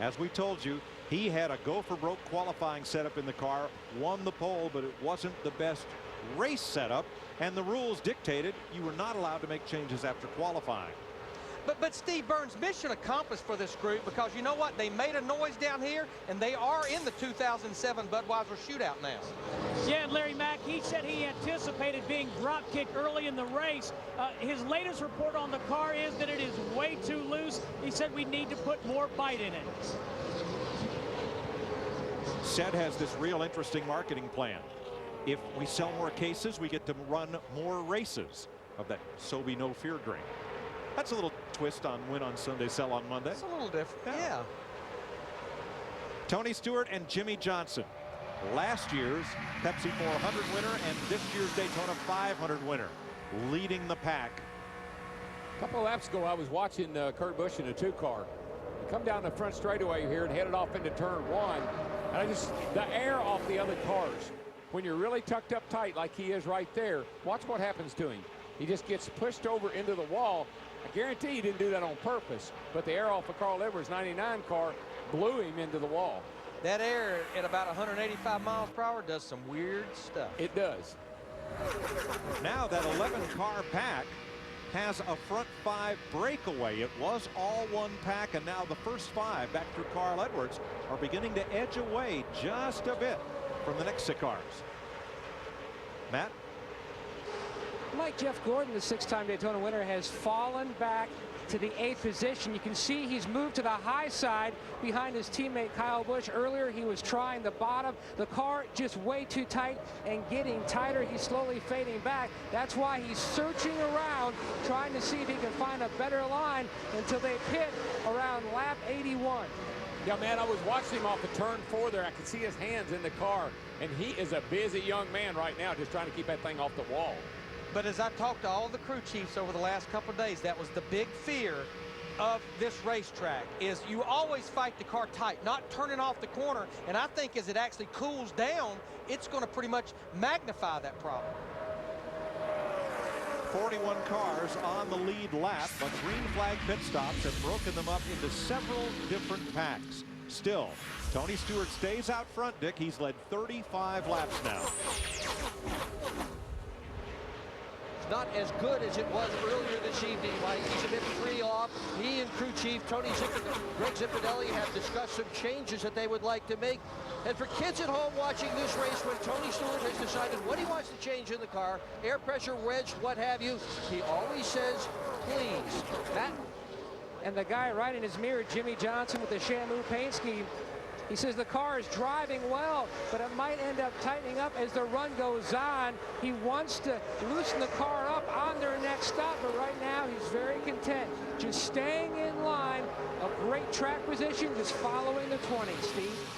As we told you, he had a go-for-broke qualifying setup in the car, won the pole, but it wasn't the best race setup, and the rules dictated you were not allowed to make changes after qualifying. But Steve Burns, mission accomplished for this group, because you know what? They made a noise down here, and they are in the 2007 Budweiser shootout now. Yeah, and Larry Mack, he said he anticipated being drop kicked early in the race. His latest report on the car is that it is way too loose. He said we need to put more bite in it. SED has this real interesting marketing plan. If we sell more cases, we get to run more races of that So Be No Fear drink. That's a little twist on Win on Sunday, Sell on Monday. It's a little different. Yeah. Tony Stewart and Jimmy Johnson, last year's Pepsi 400 winner and this year's Daytona 500 winner, leading the pack. A couple of laps ago, I was watching Kurt Busch in a 2-car. He come down the front straightaway here and headed off into turn 1. And the air off the other cars. When you're really tucked up tight like he is right there, watch what happens to him. He just gets pushed over into the wall. I guarantee he didn't do that on purpose, but the air off of Carl Edwards' 99 car blew him into the wall. That air at about 185 miles per hour does some weird stuff. It does. Now that 11-car pack has a front 5 breakaway. It was all one pack, and now the first 5 back through Carl Edwards are beginning to edge away just a bit from the next 6 cars. Matt? Like Jeff Gordon, the 6-time Daytona winner, has fallen back to the 8th position. You can see he's moved to the high side behind his teammate Kyle Busch. Earlier he was trying the bottom. The car just way too tight and getting tighter. He's slowly fading back. That's why he's searching around, trying to see if he can find a better line until they pit around lap 81. Yeah, man, I was watching him off of turn 4 there. I could see his hands in the car, and he is a busy young man right now just trying to keep that thing off the wall. But as I talked to all the crew chiefs over the last couple of days, that was the big fear of this racetrack, is you always fight the car tight, not turning off the corner. And I think as it actually cools down, it's going to pretty much magnify that problem. 41 cars on the lead lap, but green flag pit stops have broken them up into several different packs. Still, Tony Stewart stays out front, Dick. He's led 35 laps now. Not as good as it was earlier this evening. Mike, he's a bit free off. He and crew chief Greg Zipadelli have discussed some changes that they would like to make. And for kids at home watching this race, when Tony Stewart has decided what he wants to change in the car, air pressure, wedge, what have you, he always says, please. Matt? And the guy right in his mirror, Jimmy Johnson, with the Shamu paint scheme, he says the car is driving well, but it might end up tightening up as the run goes on. He wants to loosen the car up on their next stop, but right now he's very content, just staying in line. A great track position, just following the 20, Steve.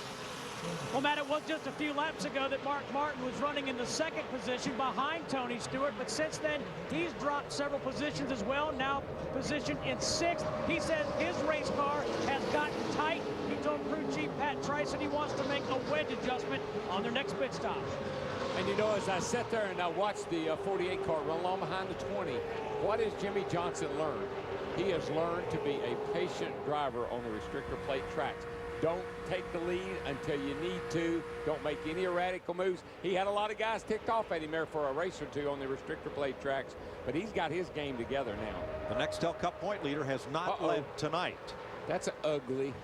Well, Matt, it was just a few laps ago that Mark Martin was running in the 2nd position behind Tony Stewart, but since then he's dropped several positions as well, now positioned in 6th. He says his race car has gotten tight. He told crew chief Pat Trice he wants to make a wedge adjustment on their next pit stop. And you know, as I sat there and I watched the 48 car run along behind the 20, what has Jimmy Johnson learned? He has learned to be a patient driver on the restrictor plate tracks. Don't take the lead until you need to. Don't make any erratical moves. He had a lot of guys ticked off at him there for a race or two on the restrictor plate tracks, but he's got his game together now. The Nextel Cup point leader has not led tonight. That's ugly.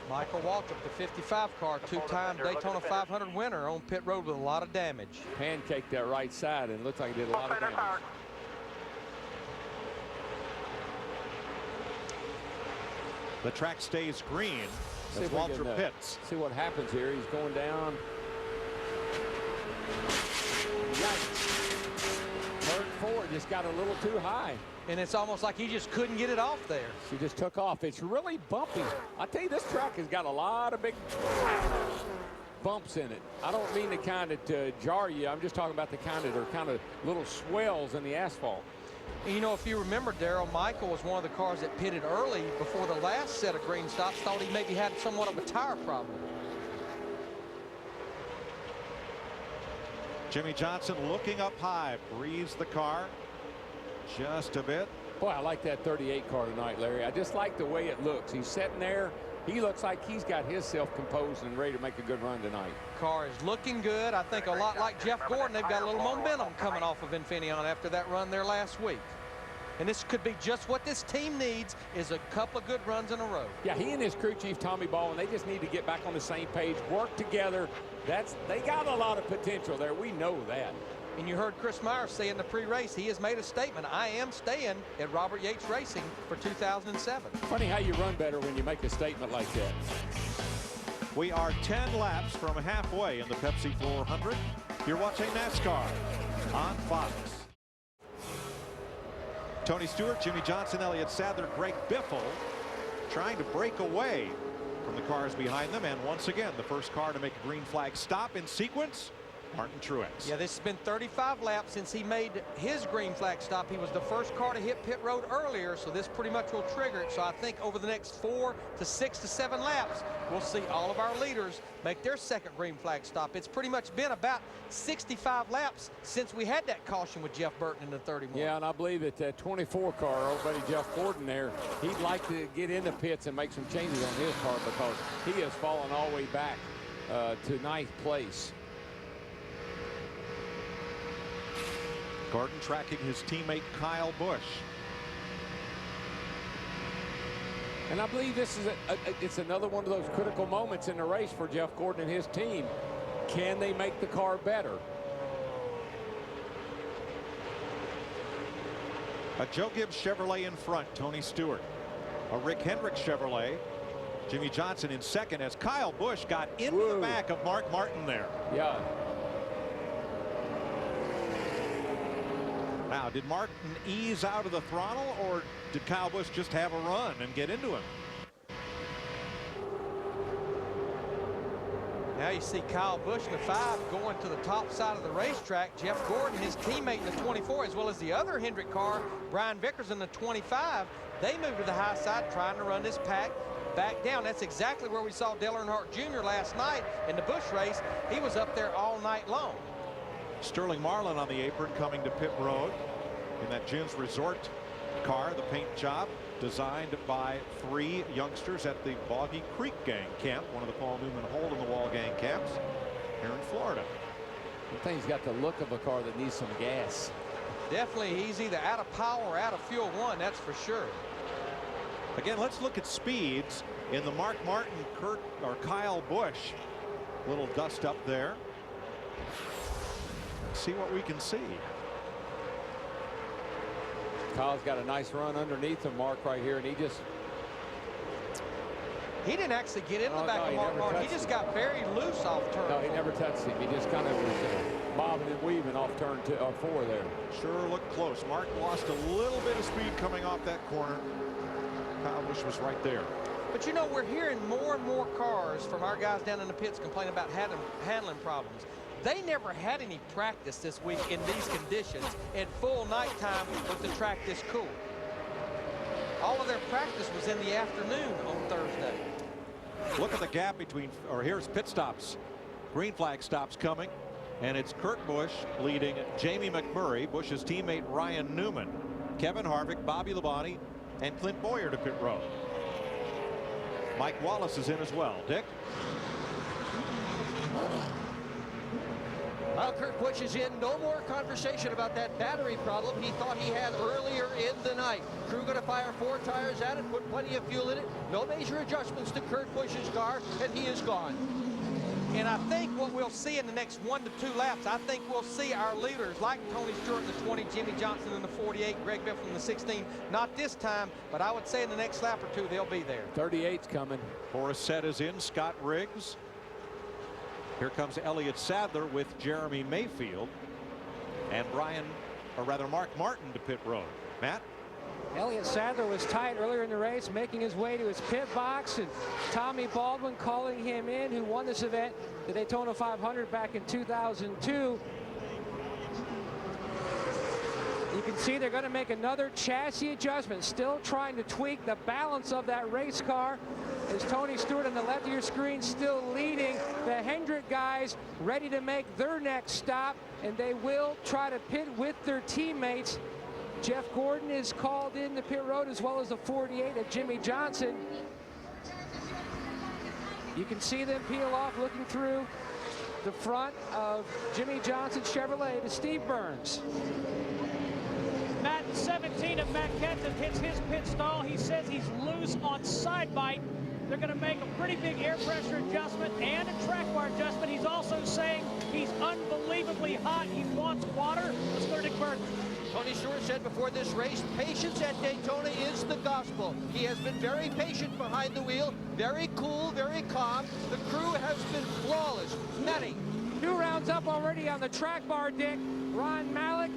Michael Waltrip, the 55 car, 2-time Daytona 500 winner, on pit road with a lot of damage. Pancaked that right side and looks like he did a lot of damage. The track stays green as Walter pits. See what happens here. He's going down. Turn 4 just got a little too high. And it's almost like he just couldn't get it off there. She just took off. It's really bumpy. I tell you, this track has got a lot of big bumps in it. I don't mean the kind that jar you. I'm just talking about the kind that are kind of little swells in the asphalt. And you know, if you remember, Darrell, Michael was one of the cars that pitted early before the last set of green stops. Thought he maybe had somewhat of a tire problem. Jimmy Johnson looking up high, breathes the car just a bit. Boy, I like that 38 car tonight, Larry. I just like the way it looks. He's sitting there. He looks like he's got himself composed and ready to make a good run tonight. Car is looking good. I think a lot like Jeff Gordon, they've got a little momentum coming off of Infineon after that run there last week. And this could be just what this team needs, is a couple of good runs in a row. Yeah, he and his crew chief, Tommy Baldwin, they just need to get back on the same page, work together. They got a lot of potential there. We know that. And you heard Chris Myers say in the pre-race, he has made a statement. I am staying at Robert Yates Racing for 2007. Funny how you run better when you make a statement like that. We are 10 laps from halfway in the Pepsi 400. You're watching NASCAR on Fox. Tony Stewart, Jimmy Johnson, Elliott Sadler, Greg Biffle trying to break away from the cars behind them. And once again, the first car to make a green flag stop in sequence, Martin Truex. Yeah, this has been 35 laps since he made his green flag stop. He was the first car to hit pit road earlier, so this pretty much will trigger it. So I think over the next 4 to 6 to 7 laps, we'll see all of our leaders make their second green flag stop. It's pretty much been about 65 laps since we had that caution with Jeff Burton in the 31. Yeah, and I believe that 24 car, old buddy Jeff Gordon there, he'd like to get in the pits and make some changes on his car because he has fallen all the way back to 9th place. Gordon tracking his teammate Kyle Busch. And I believe this is it's another one of those critical moments in the race for Jeff Gordon and his team. Can they make the car better? A Joe Gibbs Chevrolet in front, Tony Stewart. A Rick Hendrick Chevrolet. Jimmy Johnson in second as Kyle Busch got into the back of Mark Martin there. Yeah. Now, did Martin ease out of the throttle, or did Kyle Busch just have a run and get into him? Now you see Kyle Busch in the 5 going to the top side of the racetrack. Jeff Gordon, his teammate in the 24, as well as the other Hendrick car, Brian Vickers in the 25. They moved to the high side trying to run this pack back down. That's exactly where we saw Dale Earnhardt Jr. last night in the Busch race. He was up there all night long. Sterling Marlin on the apron coming to pit road in that June's Resort car. The paint job designed by 3 youngsters at the Boggy Creek Gang camp, one of the Paul Newman Hole in the Wall gang camps here in Florida. The thing's got the look of a car that needs some gas. Definitely, he's either out of power or out of fuel one, that's for sure. Again, let's look at speeds in the Mark Martin, Kyle Busch. Little dust up there. See what we can see. Kyle's got a nice run underneath the Mark right here, and he didn't actually get in the back of Mark Martin. He just got very loose off turn. No, he never touched him. He just kind of was bobbing and weaving off turn 4 there. Sure looked close. Mark lost a little bit of speed coming off that corner. Kyle Busch was right there. But you know, we're hearing more and more cars from our guys down in the pits complaining about handling problems. They never had any practice this week in these conditions in full nighttime with the track this cool. All of their practice was in the afternoon on Thursday. Look at the gap between, or here's pit stops. Green flag stops coming, and it's Kurt Busch leading Jamie McMurray, Busch's teammate Ryan Newman, Kevin Harvick, Bobby Labonte, and Clint Boyer to pit road. Mike Wallace is in as well. Dick? Well, Kurt Busch is in. No more conversation about that battery problem he thought he had earlier in the night. Crew going to fire 4 tires at it, put plenty of fuel in it. No major adjustments to Kurt Busch's car, and he is gone. And I think what we'll see in the next 1 to 2 laps, I think we'll see our leaders like Tony Stewart in the 20, Jimmy Johnson in the 48, Greg Biffle in the 16. Not this time, but I would say in the next lap or 2, they'll be there. 38's coming. Forrest Set is in, Scott Riggs. Here comes Elliott Sadler with Jeremy Mayfield and Mark Martin to pit road. Matt? Elliott Sadler was tight earlier in the race, making his way to his pit box, and Tommy Baldwin calling him in, who won this event, the Daytona 500 back in 2002. You can see they're going to make another chassis adjustment, still trying to tweak the balance of that race car. As Tony Stewart on the left of your screen still leading the Hendrick guys, ready to make their next stop, and they will try to pit with their teammates. Jeff Gordon is called in the pit road, as well as the 48 of Jimmy Johnson. You can see them peel off, looking through the front of Jimmy Johnson's Chevrolet to Steve Burns. Matt, 17 of Matt Kenseth hits his pit stall. He says he's loose on side bite. They're going to make a pretty big air pressure adjustment and a track bar adjustment. He's also saying he's unbelievably hot. He wants water. Let's go to Dick Burton. Tony Stewart said before this race, patience at Daytona is the gospel. He has been very patient behind the wheel, very cool, very calm. The crew has been flawless. Matty. 2 rounds up already on the track bar, Dick. Ron Malik.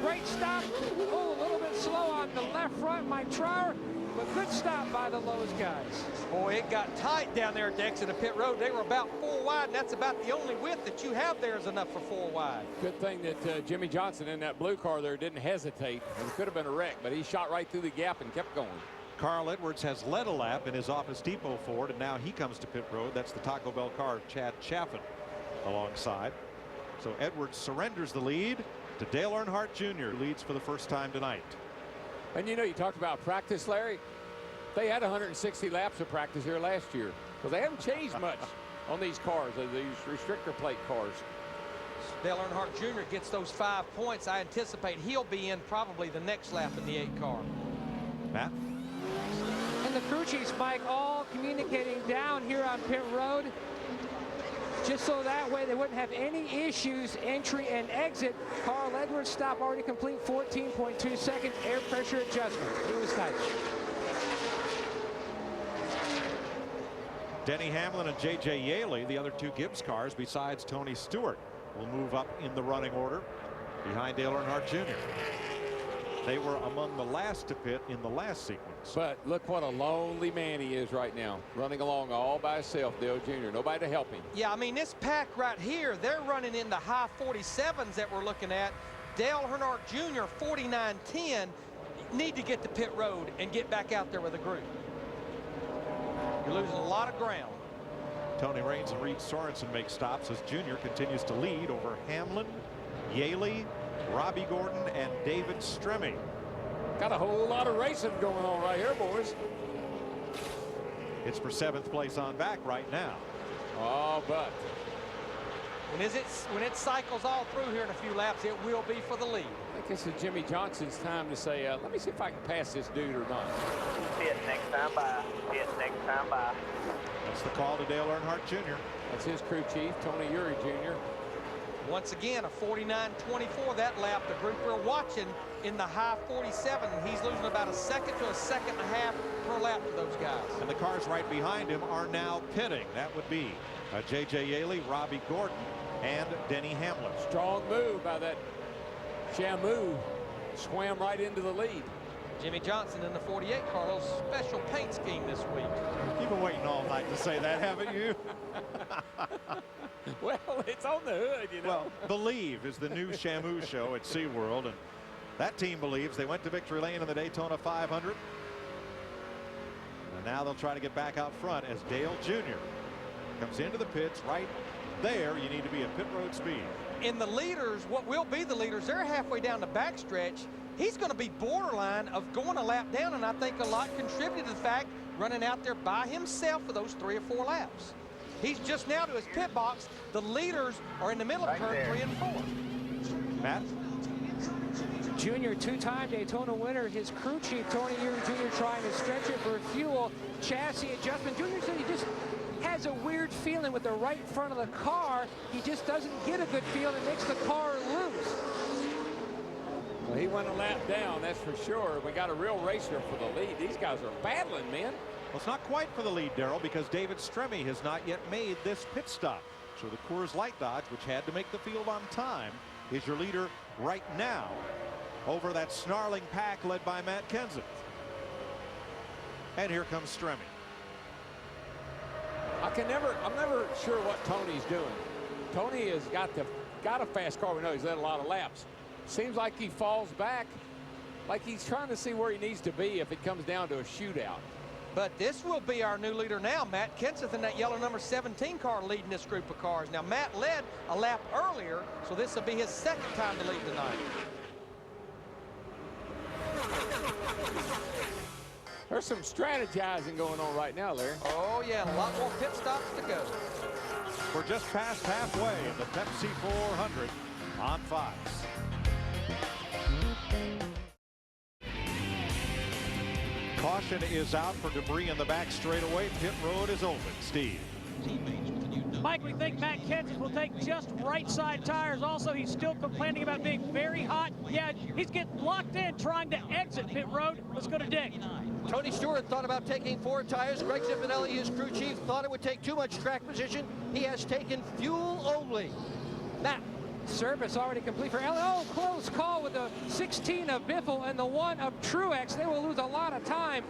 Great stop. Oh, a little bit slow on the left front, Mike Trower. But good stop by the Lowe's guys. Boy, it got tight down there, Dex, in the pit road. They were about 4 wide, and that's about the only width that you have there is enough for 4 wide. Good thing that Jimmy Johnson in that blue car there didn't hesitate. It could have been a wreck, but he shot right through the gap and kept going. Carl Edwards has led a lap in his Office Depot Ford, and now he comes to pit road. That's the Taco Bell car of Chad Chaffin alongside. So Edwards surrenders the lead to Dale Earnhardt Jr., leads for the first time tonight. And you know, you talked about practice, Larry. They had 160 laps of practice here last year, so they haven't changed much on these cars, these restrictor plate cars. Dale Earnhardt Jr. gets those 5 points. I anticipate he'll be in probably the next lap in the 8 car. Matt? And the crew chiefs, Mike, all communicating down here on pit road, just so that way they wouldn't have any issues entry and exit. Carl Edwards stop already complete, 14.2 seconds, air pressure adjustment. He was tight. Denny Hamlin and J.J. Yaley, the other 2 Gibbs cars besides Tony Stewart, will move up in the running order behind Dale Earnhardt Jr. They were among the last to pit in the last sequence. But look what a lonely man he is right now, running along all by himself, Dale Jr. Nobody to help him. Yeah, I mean, this pack right here, they're running in the high 47s that we're looking at. Dale Earnhardt Jr., 49.10, need to get to pit road and get back out there with the group. You're losing a lot of ground. Tony Raines and Reed Sorensen make stops as Jr. continues to lead over Hamlin, Yaley, Robbie Gordon, and David Stremme. Got a whole lot of racing going on right here, boys. It's for 7th place on back right now. Oh, but when it cycles all through here in a few laps, it will be for the lead. I think this is Jimmy Johnson's time to say, let me see if I can pass this dude or not. Pit next time by. Pit next time by. That's the call to Dale Earnhardt Jr. That's his crew chief, Tony Eury Jr. Once again, a 49.24 that lap. The group we're watching in the high 47, and he's losing about 1 second to 1.5 seconds per lap to those guys. And the cars right behind him are now pitting. That would be J.J. Yaley, Robbie Gordon, and Denny Hamlin. Strong move by that Shamu. Swam right into the lead. Jimmy Johnson in the 48, Carlos, special paint scheme this week. You've been waiting all night to say that, haven't you? Well, it's on the hood, you know. Well, Believe is the new Shamu show at SeaWorld, and that team believes. They went to victory lane in the Daytona 500. And now they'll try to get back out front as Dale Jr. comes into the pits. Right there, you need to be at pit road speed. In the leaders, what will be the leaders, they're halfway down the backstretch. He's going to be borderline of going a lap down, and I think a lot contributed to the fact running out there by himself for those 3 or 4 laps. He's just now to his pit box. The leaders are in the middle of turn 3 and 4. Matt? Junior, 2-time Daytona winner. His crew chief, Tony Eury Jr., trying to stretch it for fuel. Chassis adjustment. Junior said he just has a weird feeling with the right front of the car. He just doesn't get a good feel. It makes the car loose. Well, he went a lap down, that's for sure. We got a real racer for the lead. These guys are battling, man. Well, it's not quite for the lead, Darrell, because David Stremme has not yet made this pit stop. So the Coors Light Dodge, which had to make the field on time, is your leader right now over that snarling pack led by Matt Kenseth. And here comes Stremme. I'm never sure what Tony's doing. Tony has got a fast car. We know he's led a lot of laps. Seems like he falls back, like he's trying to see where he needs to be if it comes down to a shootout. But this will be our new leader now. Matt Kenseth in that yellow number 17 car leading this group of cars. Now, Matt led a lap earlier, so this will be his 2nd time to lead tonight. There's some strategizing going on right now, Larry. Oh, yeah, a lot more pit stops to go. We're just past halfway in the Pepsi 400 on Fox. Caution is out for debris in the back straightaway. Pit road is open. Steve. Mike, we think Matt Kenseth will take just right side tires. Also, he's still complaining about being very hot. Yeah, he's getting locked in trying to exit pit road. Let's go to Dick. Tony Stewart thought about taking 4 tires. Greg Zimbinelli, his crew chief, thought it would take too much track position. He has taken fuel only. Matt. Service already complete for Elliott. Oh, close call with the 16 of Biffle and the 1 of Truex. They will lose a lot of time.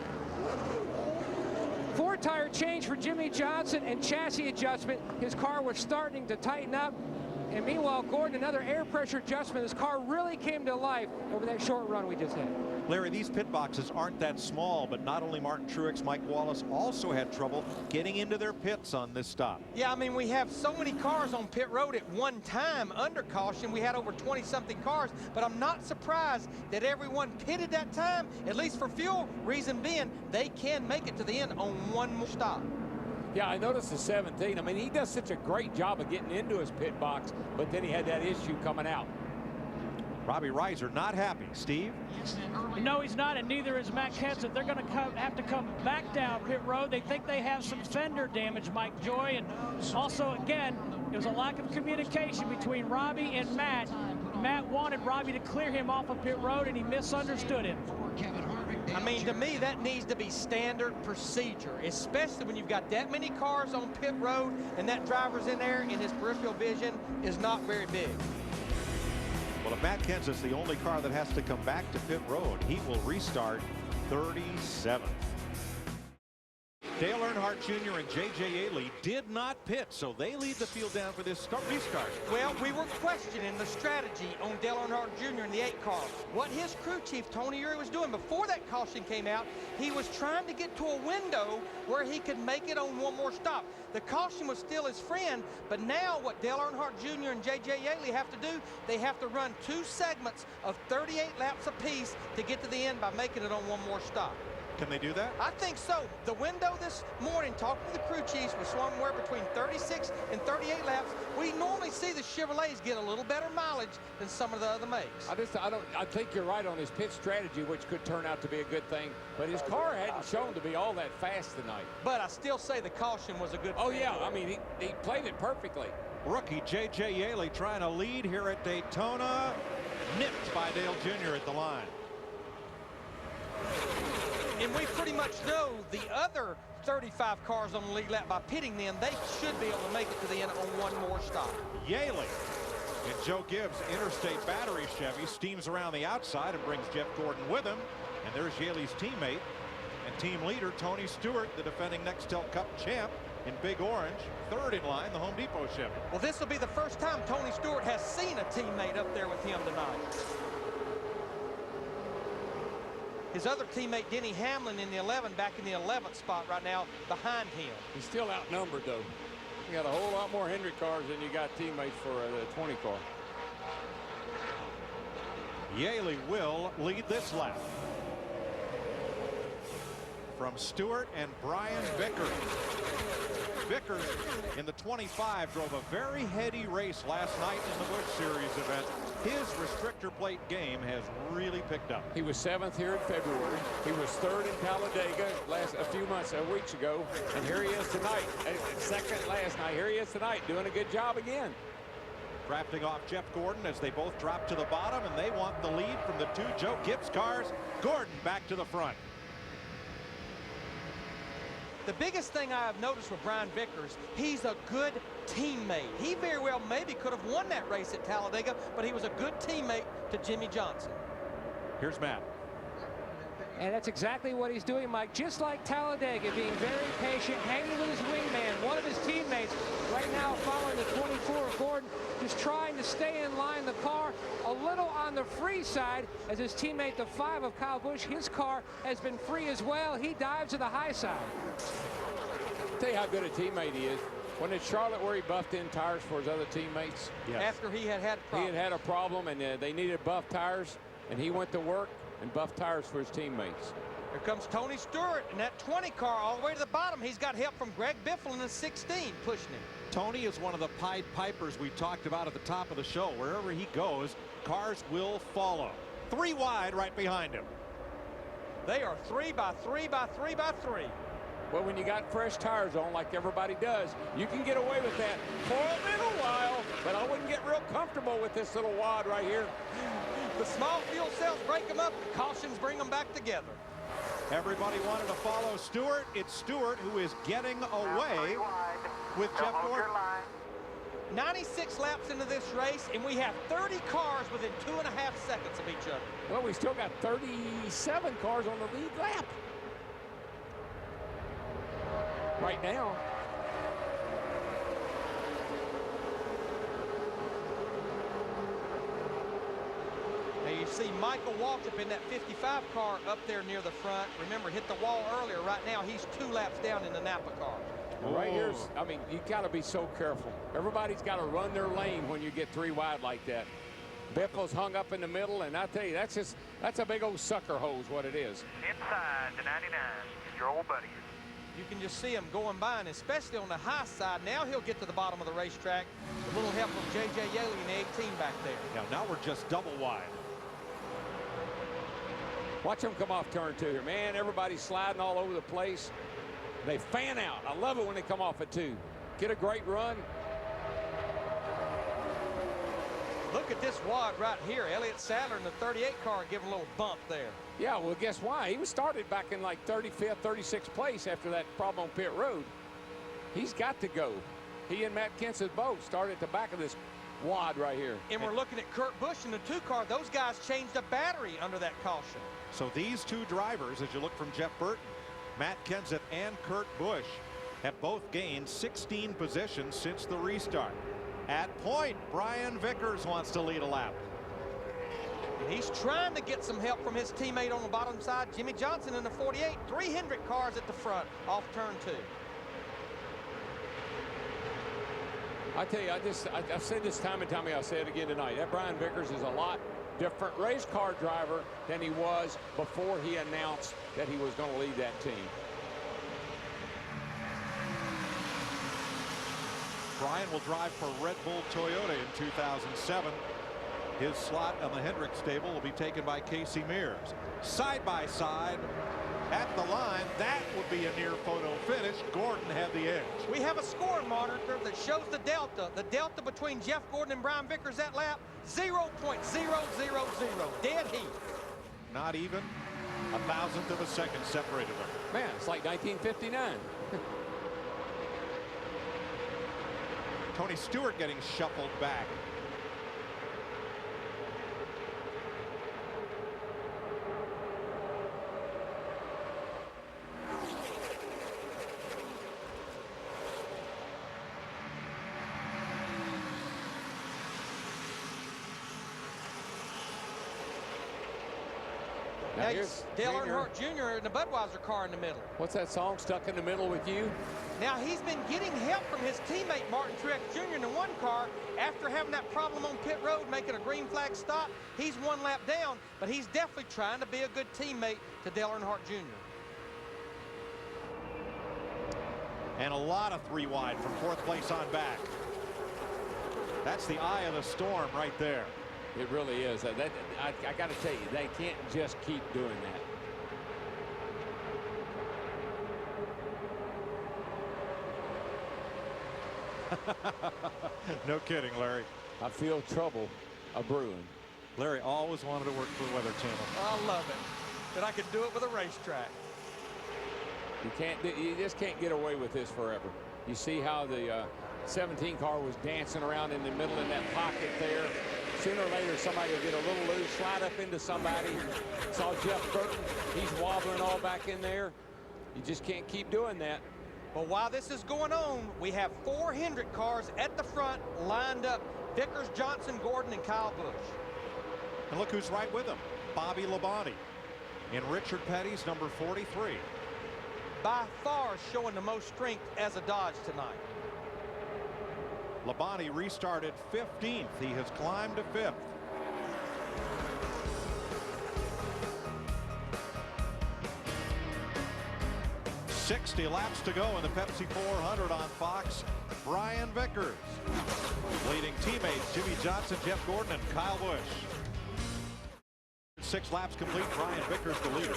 4 tire change for Jimmy Johnson and chassis adjustment. His car was starting to tighten up. And meanwhile, Gordon, another air pressure adjustment. His car really came to life over that short run we just had. Larry, these pit boxes aren't that small, but not only Martin Truex, Mike Wallace also had trouble getting into their pits on this stop. Yeah, I mean, we have so many cars on pit road at one time under caution. We had over 20-something cars, but I'm not surprised that everyone pitted that time, at least for fuel. Reason being, they can make it to the end on one more stop. Yeah, I noticed the 17. I mean, he does such a great job of getting into his pit box, but then he had that issue coming out. Robbie Reiser not happy. Steve? No, he's not, and neither is Matt Kenseth. They're going to have to come back down pit road. They think they have some fender damage, Mike Joy, and also, again, there was a lack of communication between Robbie and Matt. Matt wanted Robbie to clear him off of pit road, and he misunderstood him. I mean, to me, that needs to be standard procedure, especially when you've got that many cars on pit road and that driver's in there and his peripheral vision is not very big. Well, if Matt Kenseth's the only car that has to come back to pit road, he will restart 37th. Dale Earnhardt Jr. and J.J. Ailey did not pit, so they lead the field down for this restart. Well, we were questioning the strategy on Dale Earnhardt Jr. in the 8 car. What his crew chief, Tony Eury, was doing before that caution came out, he was trying to get to a window where he could make it on one more stop. The caution was still his friend, but now what Dale Earnhardt Jr. and J.J. Ailey have to do, they have to run 2 segments of 38 laps apiece to get to the end by making it on one more stop. Can they do that? I think so. The window this morning, talking to the crew chiefs, was somewhere between 36 and 38 laps. We normally see the Chevrolets get a little better mileage than some of the other makes. I think you're right on his pit strategy, which could turn out to be a good thing. But his car hadn't shown to be all that fast tonight. But I still say the caution was a good Oh, thing. yeah. I mean, he played it perfectly. Rookie J.J. Ailey trying to lead here at Daytona. Nipped by Dale Jr. at the line. And we pretty much know the other 35 cars on the lead lap, by pitting them, they should be able to make it to the end on one more stop. Ailey and Joe Gibbs, Interstate Battery Chevy, steams around the outside and brings Jeff Gordon with him. And there's Ailey's teammate and team leader, Tony Stewart, the defending Nextel Cup champ in Big Orange, 3rd in line, the Home Depot Chevy. Well, this will be the first time Tony Stewart has seen a teammate up there with him tonight. His other teammate, Denny Hamlin, in the 11, back in the 11th spot right now behind him. He's still outnumbered, though. You got a whole lot more Hendrick cars than you got teammates for the 20 car. Ailey will lead this lap. From Stewart and Brian Vickers. Vickers in the 25 drove a very heady race last night in the Busch Series event. His restrictor plate game has really picked up. He was 7th here in February. He was 3rd in Talladega weeks ago. And here he is tonight. 2nd last night. Here he is tonight doing a good job again. Drafting off Jeff Gordon as they both drop to the bottom, and they want the lead from the 2 Joe Gibbs cars. Gordon back to the front. The biggest thing I have noticed with Brian Vickers, he's a good teammate. He very well maybe could have won that race at Talladega, but he was a good teammate to Jimmy Johnson. Here's Matt. And that's exactly what he's doing, Mike. Just like Talladega, being very patient, hanging with his wingman, one of his teammates right now following the 24 of Gordon, just trying to stay in line. The car a little on the free side as his teammate, the 5 of Kyle Busch, his car has been free as well. He dives to the high side. I'll tell you how good a teammate he is. When it's Charlotte where he buffed in tires for his other teammates. Yes. After he had a problem. He had a problem, and they needed buff tires, and he went to work and buff tires for his teammates. Here comes Tony Stewart in that 20 car all the way to the bottom. He's got help from Greg Biffle in the 16 pushing him. Tony is one of the Pied Pipers we talked about at the top of the show. Wherever he goes, cars will follow. 3 wide right behind him. They are 3 by 3 by 3 by 3. Well, when you got fresh tires on like everybody does, you can get away with that for a little while, but I wouldn't get real comfortable with this little wad right here. The small fuel cells break them up, the cautions bring them back together. Everybody wanted to follow Stewart. It's Stewart who is getting away with Jeff Gordon. 96 laps into this race, and we have 30 cars within 2.5 seconds of each other. Well, we still got 37 cars on the lead lap. Right now. Now you see Michael Waltrip in that 55 car up there near the front. Remember, hit the wall earlier. Right now, he's 2 laps down in the Napa car. Right here's, I mean, you got to be so careful. Everybody's got to run their lane when you get 3 wide like that. Biffle's hung up in the middle, and I tell you, that's a big old sucker hose, what it is. Inside the 99, your old buddy. You can just see him going by, and especially on the high side. Now he'll get to the bottom of the racetrack. A little help from J.J. Yaley in the 18 back there. Yeah, now we're just double wide. Watch them come off turn 2 here. Man, everybody's sliding all over the place. They fan out. I love it when they come off at 2. Get a great run. Look at this wad right here. Elliott Sadler in the 38 car giving a little bump there. Yeah, well, guess why? He was started back in like 35th, 36th place after that problem on pit road. He's got to go. He and Matt Kenseth both started at the back of this wad right here. And we're looking at Kurt Busch in the 2 car. Those guys changed a battery under that caution. So these 2 drivers, as you look from Jeff Burton, Matt Kenseth and Kurt Busch, have both gained 16 positions since the restart. At point, Brian Vickers wants to lead a lap. And he's trying to get some help from his teammate on the bottom side, Jimmy Johnson in the 48. 300 cars at the front off turn 2. I tell you, I've said this time and time again, I'll say it again tonight. That Brian Vickers is a lot different race car driver than he was before he announced that he was going to lead that team. Brian will drive for Red Bull Toyota in 2007. His slot on the Hendrick stable will be taken by Casey Mears. Side by side at the line. That would be a near photo finish. Gordon had the edge. We have a score monitor that shows the delta. The delta between Jeff Gordon and Brian Vickers that lap, 0.000. Dead heat. Not even a thousandth of a second separated them. Man, it's like 1959. Tony Stewart getting shuffled back. Now here's Dale Earnhardt Jr. in the Budweiser car in the middle. What's that song, Stuck in the Middle with You? Now he's been getting help from his teammate Martin Truex Jr. in the 1 car. After having that problem on pit road, making a green flag stop, he's 1 lap down, but he's definitely trying to be a good teammate to Dale Earnhardt Jr. And a lot of 3 wide from 4th place on back. That's the eye of the storm right there. It really is. I got to tell you, they can't just keep doing that. No kidding, Larry. I feel trouble a-brewing. Larry always wanted to work for the Weather Channel. I love it. That I could do it with a racetrack. You just can't get away with this forever. You see how the 17 car was dancing around in the middle in that pocket there. Sooner or later, somebody will get a little loose, slide up into somebody. Saw Jeff Burton. He's wobbling all back in there. You just can't keep doing that. Well, while this is going on, we have 4 Hendrick cars at the front lined up. Vickers, Johnson, Gordon, and Kyle Busch. And look who's right with him. Bobby Labonte in Richard Petty's number 43. By far showing the most strength as a Dodge tonight. Labonte restarted 15th. He has climbed to 5th. .60 laps to go in the Pepsi 400 on Fox. Brian Vickers leading teammates Jimmy Johnson, Jeff Gordon, and Kyle Busch. 6 laps complete. Brian Vickers the leader.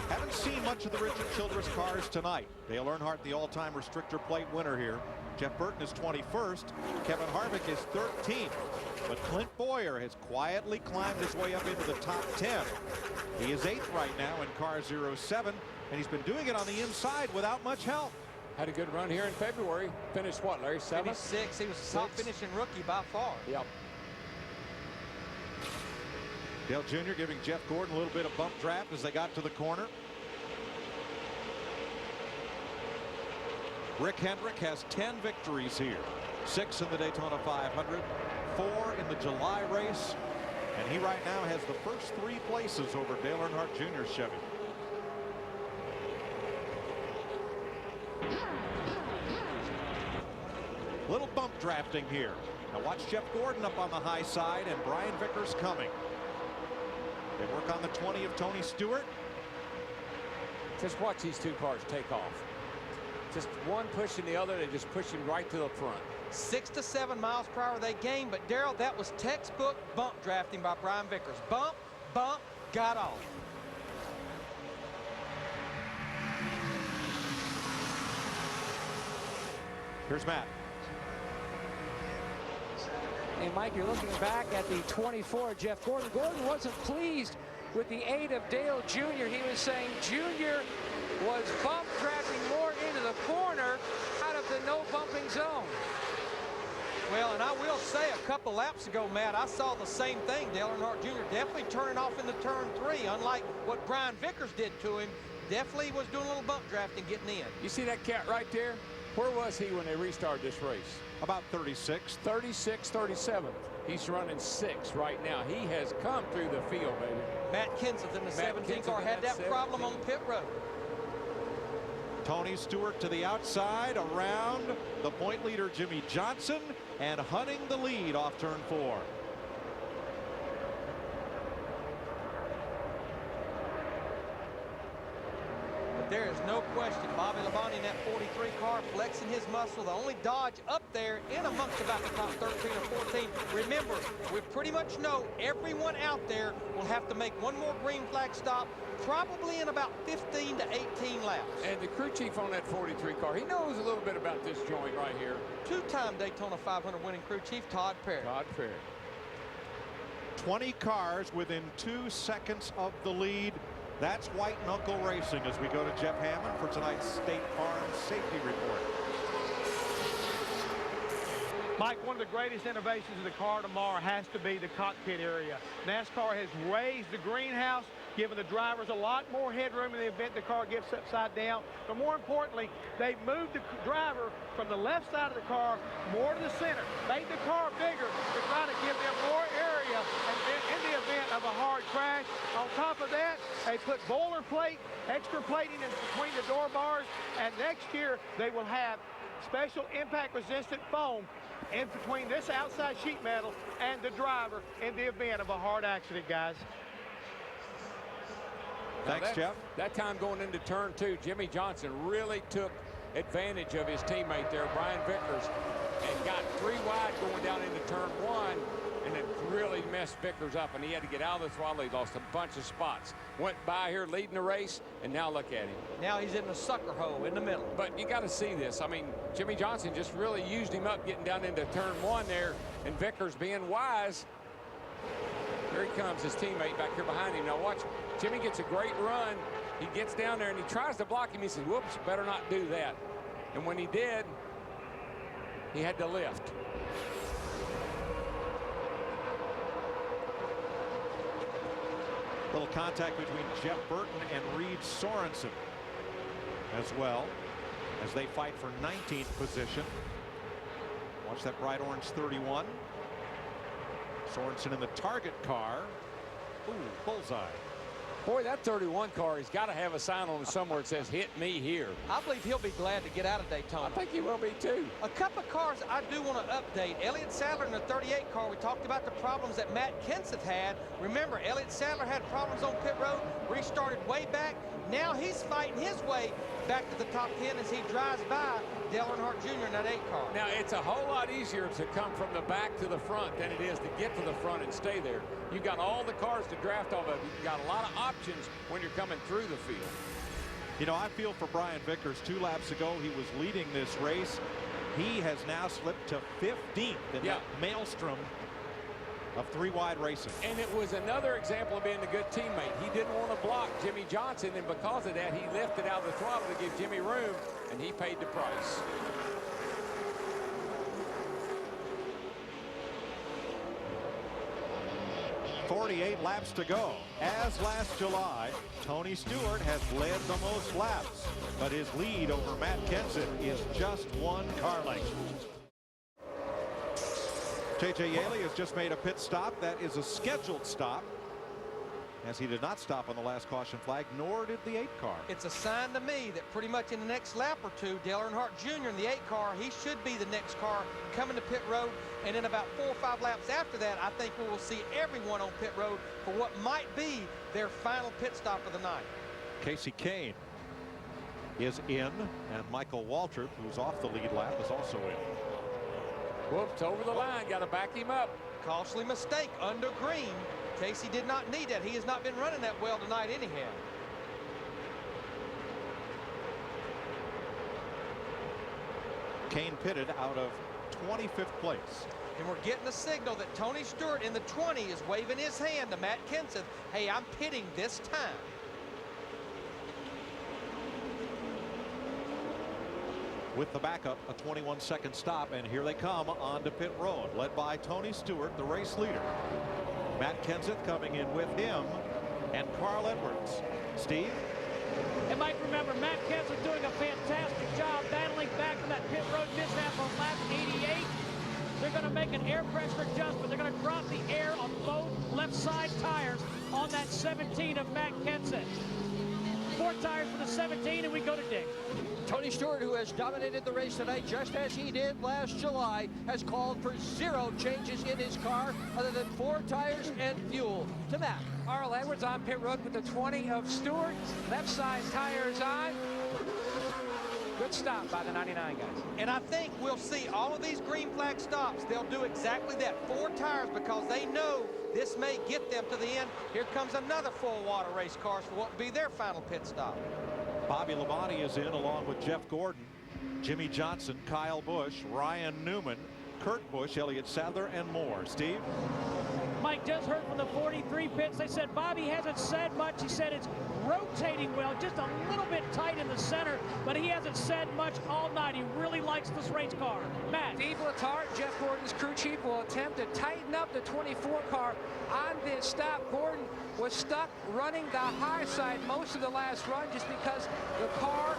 Haven't seen much of the Richard Childress cars tonight. Dale Earnhardt, the all-time restrictor plate winner here. Jeff Burton is 21st. Kevin Harvick is 13th. But Clint Boyer has quietly climbed his way up into the top 10. He is 8th right now in car 07, and he's been doing it on the inside without much help. Had a good run here in February. Finished what, Larry? 7th? Finished 6th. He was the top finishing rookie by far. Yep. Dale Jr. giving Jeff Gordon a little bit of bump draft as they got to the corner. Rick Hendrick has 10 victories here. 6 in the Daytona 500, 4 in the July race, and he right now has the first 3 places over Dale Earnhardt Jr.'s Chevy. Little bump drafting here. Now watch Jeff Gordon up on the high side and Brian Vickers coming. They work on the 20 of Tony Stewart. Just watch these 2 cars take off. Just one pushing the other, they just push him right to the front. 6 to 7 miles per hour they gained, but Darrell, that was textbook bump drafting by Brian Vickers. Bump, bump, got off. Here's Matt. And Mike, you're looking back at the 24, Jeff Gordon. Gordon wasn't pleased with the 8 of Dale Jr. He was saying Jr. was bump drafting more into the corner out of the no bumping zone. Well, and I will say a couple laps ago, Matt, I saw the same thing. Dale Earnhardt Jr. definitely turning off into turn 3, unlike what Brian Vickers did to him. Definitely was doing a little bump drafting getting in. You see that cat right there? Where was he when they restarted this race? About 36. 36, 37. He's running 6 right now. He has come through the field, baby. Matt Kenseth in the 17 car had that problem on pit road. Tony Stewart to the outside, around the point leader Jimmy Johnson, and hunting the lead off turn 4. But there is no question Bobby Labonte in that 43 car flexing his muscle. The only Dodge up there in amongst about the top 13 or 14. Remember, we pretty much know everyone out there will have to make one more green flag stop, probably in about 15 to 18 laps. And the crew chief on that 43 car, he knows a little bit about this joint right here. 2-time Daytona 500 winning crew chief Todd Perry. Todd Perry. 20 cars within 2 seconds of the lead. That's white knuckle racing as we go to Jeff Hammond for tonight's State Farm Safety Report. Mike, one of the greatest innovations of the car tomorrow has to be the cockpit area. NASCAR has raised the greenhouse, giving the drivers a lot more headroom in the event the car gets upside down. But more importantly, they've moved the driver from the left side of the car more to the center, made the car bigger to try to give them more area in the event of a hard crash. On top of that, they put boilerplate, extra plating in between the door bars, and next year they will have special impact-resistant foam in between this outside sheet metal and the driver in the event of a hard accident, guys. Thanks, Jeff. That time going into turn 2, Jimmy Johnson really took advantage of his teammate there, Brian Vickers, and got 3 wide going down into turn 1, and it really messed Vickers up, and he had to get out of the throttle. He lost a bunch of spots. Went by here leading the race, and now look at him. Now he's in the sucker hole in the middle. But you got to see this. I mean, Jimmy Johnson just really used him up getting down into turn 1 there, and Vickers being wise. Here he comes, his teammate back here behind him. Now watch, Jimmy gets a great run. He gets down there and he tries to block him. He says, whoops, better not do that. And when he did, he had to lift. Little contact between Jeff Burton and Reed Sorensen as well as they fight for 19th position. Watch that bright orange 31. Sorensen in the target car. Ooh, bullseye. Boy, that 31 car has got to have a sign on it somewhere that says, hit me here. I believe he'll be glad to get out of Daytona. I think he will be, too. A couple of cars I do want to update. Elliott Sadler in the 38 car, we talked about the problems that Matt Kenseth had. Remember, Elliott Sadler had problems on pit road, restarted way back. Now he's fighting his way back to the top 10 as he drives by Dale Earnhardt Jr. in that 8 car. Now, it's a whole lot easier to come from the back to the front than it is to get to the front and stay there. You've got all the cars to draft off of. You've got a lot of options when you're coming through the field. You know, I feel for Brian Vickers. 2 laps ago, he was leading this race. He has now slipped to 15th in that maelstrom of 3 wide racing. And it was another example of being a good teammate. He didn't want to block Jimmy Johnson, and because of that, he lifted out of the throttle to give Jimmy room, and he paid the price. .48 laps to go. As last July, Tony Stewart has led the most laps, but his lead over Matt Kenseth is just 1 car length. J.J. Yaley has just made a pit stop. That is a scheduled stop, as he did not stop on the last caution flag, nor did the 8 car. It's a sign to me that pretty much in the next lap or 2, Dale Earnhardt Jr. in the 8 car, he should be the next car coming to pit road. And in about 4 or 5 laps after that, I think we will see everyone on pit road for what might be their final pit stop of the night. Casey Kane is in, and Michael Waltrip, who's off the lead lap, is also in. Whoops, over the line, got to back him up. Costly mistake under green. Casey did not need that. He has not been running that well tonight anyhow. Kane pitted out of 25th place. And we're getting a signal that Tony Stewart in the 20 is waving his hand to Matt Kenseth. Hey, I'm pitting this time. With the backup, a 21-second stop, and here they come onto pit road, led by Tony Stewart, the race leader. Matt Kenseth coming in with him, and Carl Edwards. Steve? And Mike, remember, Matt Kenseth doing a fantastic job battling back from that pit road mishap on lap 88. They're going to make an air pressure adjustment. They're going to drop the air on both left side tires on that 17 of Matt Kenseth. 4 tires for the 17, and we go to Dick. Tony Stewart, who has dominated the race tonight just as he did last July, has called for 0 changes in his car other than 4 tires and fuel. To Matt. Carl Edwards on pit road with the 20 of Stewart. Left side tires on. Good stop by the 99 guys. And I think we'll see all of these green flag stops. They'll do exactly that. 4 tires, because they know this may get them to the end. Here comes another full water race cars for what will be their final pit stop. Bobby Labonte is in along with Jeff Gordon, Jimmy Johnson, Kyle Busch, Ryan Newman, Kurt Busch, Elliott Sadler, and more. Steve? Mike just heard from the 43 pits. They said Bobby hasn't said much. He said it's rotating well, just a little bit tight in the center, but he hasn't said much all night. He really likes this race car. Matt. Steve Letarte, Jeff Gordon's crew chief, will attempt to tighten up the 24 car on this stop. Gordon was stuck running the high side most of the last run just because the car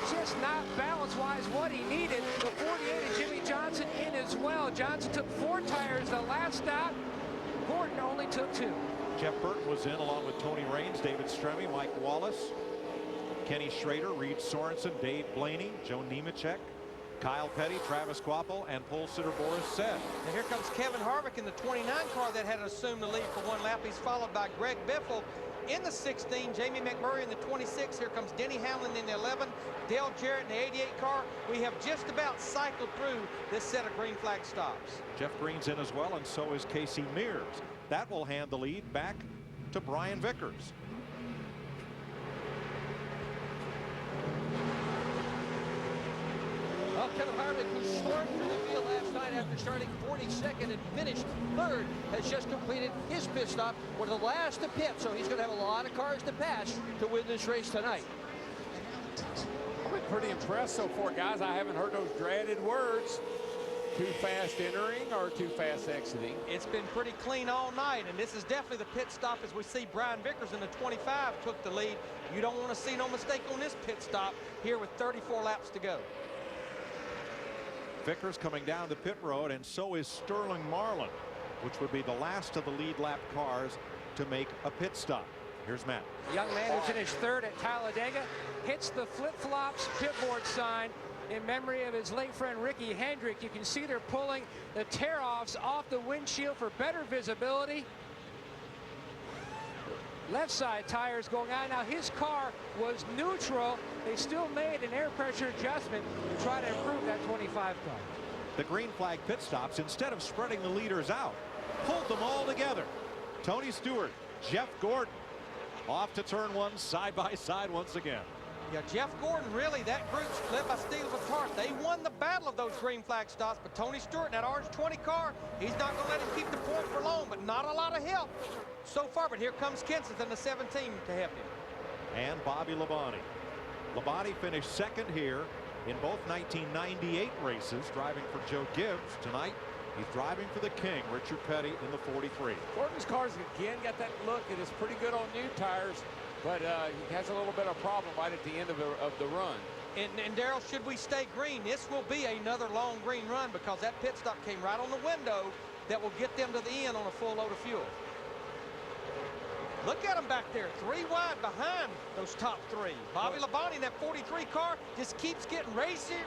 was just not balance-wise what he needed. The 48 of Jimmy Johnson in as well. Johnson took 4 tires the last stop. Gordon only took 2. Jeff Burton was in along with Tony Raines, David Stremme, Mike Wallace, Kenny Schrader, Reed Sorensen, Dave Blaney, Joe Nemechek, Kyle Petty, Travis Kvapil, and pole sitter Boris Said. And here comes Kevin Harvick in the 29 car that had assumed the lead for 1 lap. He's followed by Greg Biffle in the 16, Jamie McMurray in the 26. Here comes Denny Hamlin in the 11, Dale Jarrett in the 88 car. We have just about cycled through this set of green flag stops. Jeff Green's in as well, and so is Casey Mears. That will hand the lead back to Brian Vickers. Well, Kevin Harvick, who stormed through the field last night after starting 42nd and finished 3rd, has just completed his pit stop. One of the last to pit, so he's going to have a lot of cars to pass to win this race tonight. I've been pretty impressed so far, guys. I haven't heard those dreaded words. Too fast entering or too fast exiting. It's been pretty clean all night, and this is definitely the pit stop as we see Brian Vickers in the 25 took the lead. You don't want to see no mistake on this pit stop here with 34 laps to go. Vickers coming down the pit road, and so is Sterling Marlin, which would be the last of the lead lap cars to make a pit stop. Here's Matt. A young man who finished third at Talladega hits the flip-flops pitboard sign in memory of his late friend Ricky Hendrick. You can see they're pulling the tear-offs off the windshield for better visibility. Left side tires going on. Now his car was neutral. They still made an air pressure adjustment to try to improve that 25 car. The green flag pit stops, instead of spreading the leaders out, pulled them all together. Tony Stewart, Jeff Gordon off to turn one, side by side once again. Yeah, Jeff Gordon, really, that group's led by Steve Letarte. They won the battle of those green flag stops, but Tony Stewart in that orange 20 car, he's not going to let him keep the point for long, but not a lot of help so far. But here comes Kenseth in the 17 to help him. And Bobby Labonte. Labonte finished second here in both 1998 races, driving for Joe Gibbs. Tonight, he's driving for the King, Richard Petty, in the 43. Gordon's car's again got that look. It is pretty good on new tires, but he has a little bit of problem right at the end of the run. And Darrell, should we stay green, this will be another long green run because that pit stop came right on the window that will get them to the end on a full load of fuel. Look at them back there, 3 wide behind those top 3. Bobby Labonte in that 43 car just keeps getting racier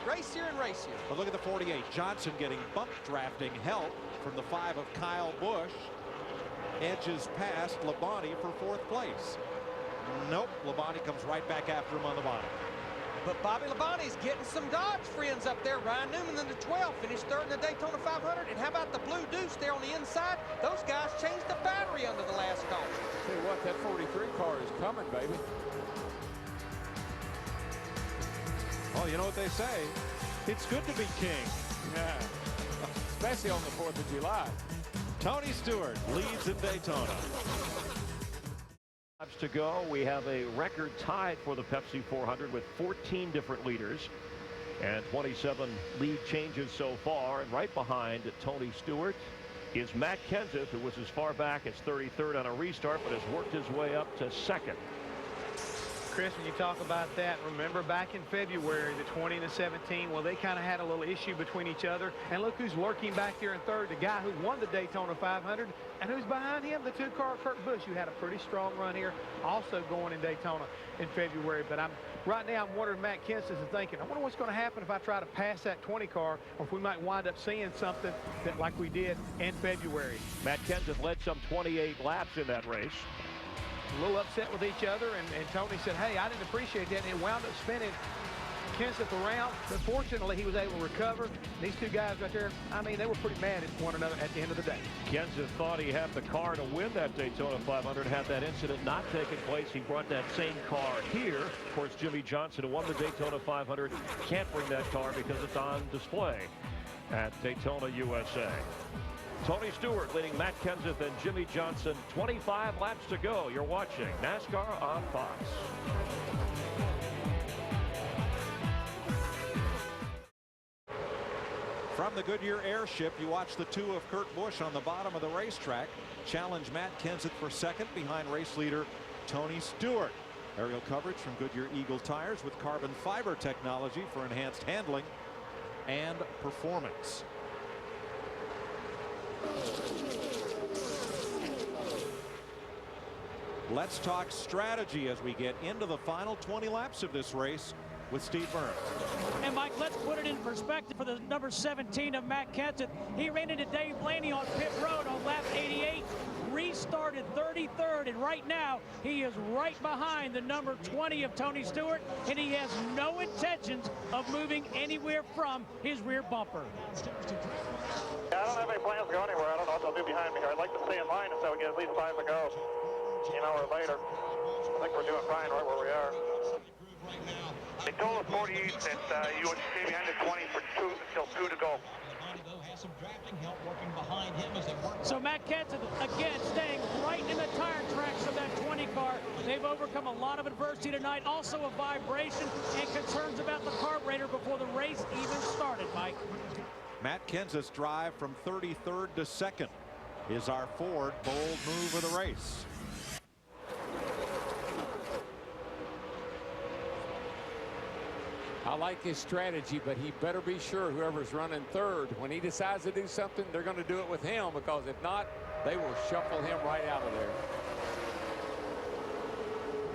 and racier. But look at the 48. Johnson getting bump drafting help from the 5 of Kyle Busch. Edges past Labonte for 4th place. Nope, Labonte comes right back after him on the bottom. But Bobby Labonte's getting some Dodge friends up there. Ryan Newman in the 12 finished third in the Daytona 500. And how about the Blue Deuce there on the inside? Those guys changed the battery under the last caution. Tell you what, that 43 car is coming, baby. Oh, you know what they say? It's good to be king. Yeah, especially on the 4th of July. Tony Stewart leads in Daytona. Laps to go. We have a record tied for the Pepsi 400 with 14 different leaders and 27 lead changes so far. And right behind Tony Stewart is Matt Kenseth, who was as far back as 33rd on a restart, but has worked his way up to second. Chris, when you talk about that, remember back in February, the 20 and the 17, well, they kind of had a little issue between each other. And look who's lurking back there in third, the guy who won the Daytona 500. And who's behind him? The 2-car Kurt Busch, who had a pretty strong run here, also going in Daytona in February. But right now I'm wondering, Matt Kenseth is thinking, I wonder what's going to happen if I try to pass that 20 car, or if we might wind up seeing something that like we did in February. Matt Kenseth led some 28 laps in that race. A little upset with each other, and Tony said, hey, I didn't appreciate that, and it wound up spinning Kenseth around, but fortunately he was able to recover. These two guys right there, I mean, they were pretty mad at one another at the end of the day. Kenseth thought he had the car to win that Daytona 500. Had that incident not taken place, he brought that same car here. Of course, Jimmy Johnson, who won the Daytona 500, can't bring that car because it's on display at Daytona, USA. Tony Stewart leading Matt Kenseth and Jimmy Johnson. 25 laps to go. You're watching NASCAR on Fox. From the Goodyear airship, you watch the 2 of Kurt Busch on the bottom of the racetrack challenge Matt Kenseth for second behind race leader Tony Stewart. Aerial coverage from Goodyear Eagle tires with carbon fiber technology for enhanced handling and performance. Let's talk strategy as we get into the final 20 laps of this race with Steve Burns. And Mike, let's put it in perspective for the number 17 of Matt Kenseth. He ran into Dave Blaney on pit road on lap 88, restarted 33rd, and right now he is right behind the number 20 of Tony Stewart, and he has no intentions of moving anywhere from his rear bumper. Yeah, I don't have any plans to go anywhere. I don't know what they'll do behind me here. I'd like to stay in line until we get at least 5 to go, you know, or later. I think we're doing fine right where we are. They told us 48 that you would stay behind the 20 for 2 until 2 to go. So Matt Kenseth, again, staying right in the tire tracks of that 20 car. They've overcome a lot of adversity tonight. Also a vibration and concerns about the carburetor before the race even started, Mike. Matt Kenseth's drive from 33rd to 2nd is our Ford bold move of the race. I like his strategy, but he better be sure whoever's running third, when he decides to do something, they're going to do it with him, because if not, they will shuffle him right out of there.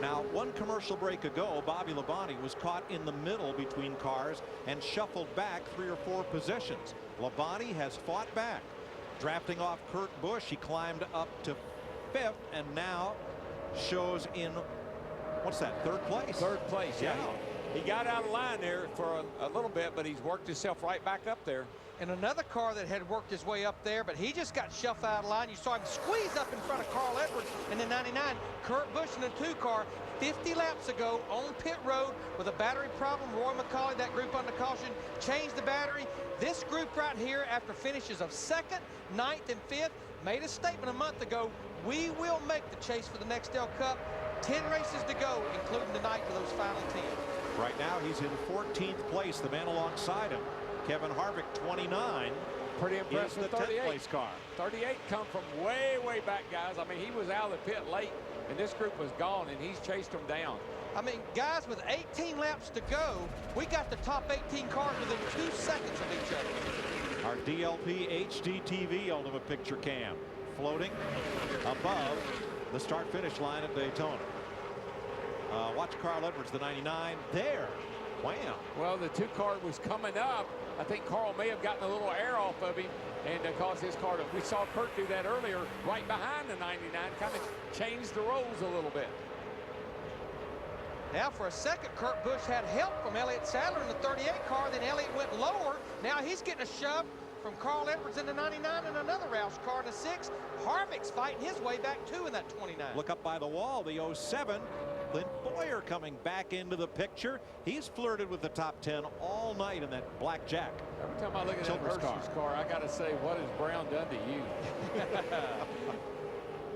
Now, one commercial break ago, Bobby Labonte was caught in the middle between cars and shuffled back 3 or 4 positions. Labonte has fought back. Drafting off Kurt Busch, he climbed up to 5th and now shows in, what's that, 3rd place? 3rd place, yeah. He got out of line there for a little bit, but he's worked himself right back up there. And another car that had worked his way up there, but he just got shuffled out of line. You saw him squeeze up in front of Carl Edwards in the 99. Kurt Busch in the 2 car 50 laps ago on pit road with a battery problem. Roy McCauley, that group under caution, changed the battery. This group right here, after finishes of 2nd, 9th, and 5th, made a statement a month ago. We will make the chase for the Nextel Cup. 10 races to go, including tonight for those final 10. Right now, he's in 14th place. The man alongside him, Kevin Harvick, 29. Pretty impressive. The 10th place car. 38 come from way, way back, guys. I mean, he was out of the pit late, and this group was gone, and he's chased them down. I mean, guys, with 18 laps to go, we got the top 18 cars within 2 seconds of each other. Our DLP HD TV Ultimate Picture Cam floating above the start-finish line at Daytona. Watch Carl Edwards, the 99. There. Wham. Well, the 2 car was coming up. I think Carl may have gotten a little air off of him and caused his car to. We saw Kurt do that earlier right behind the 99. Kind of changed the roles a little bit. Now, for a second, Kurt Busch had help from Elliott Sadler in the 38 car. Then Elliott went lower. Now he's getting a shove from Carl Edwards in the 99 and another Roush car in the 6. Harvick's fighting his way back, too, in that 29. Look up by the wall, the 07. Clint Boyer coming back into the picture. He's flirted with the top 10 all night in that black Jack. Every time I look at that Hershey's car, I got to say, what has Brown done to you?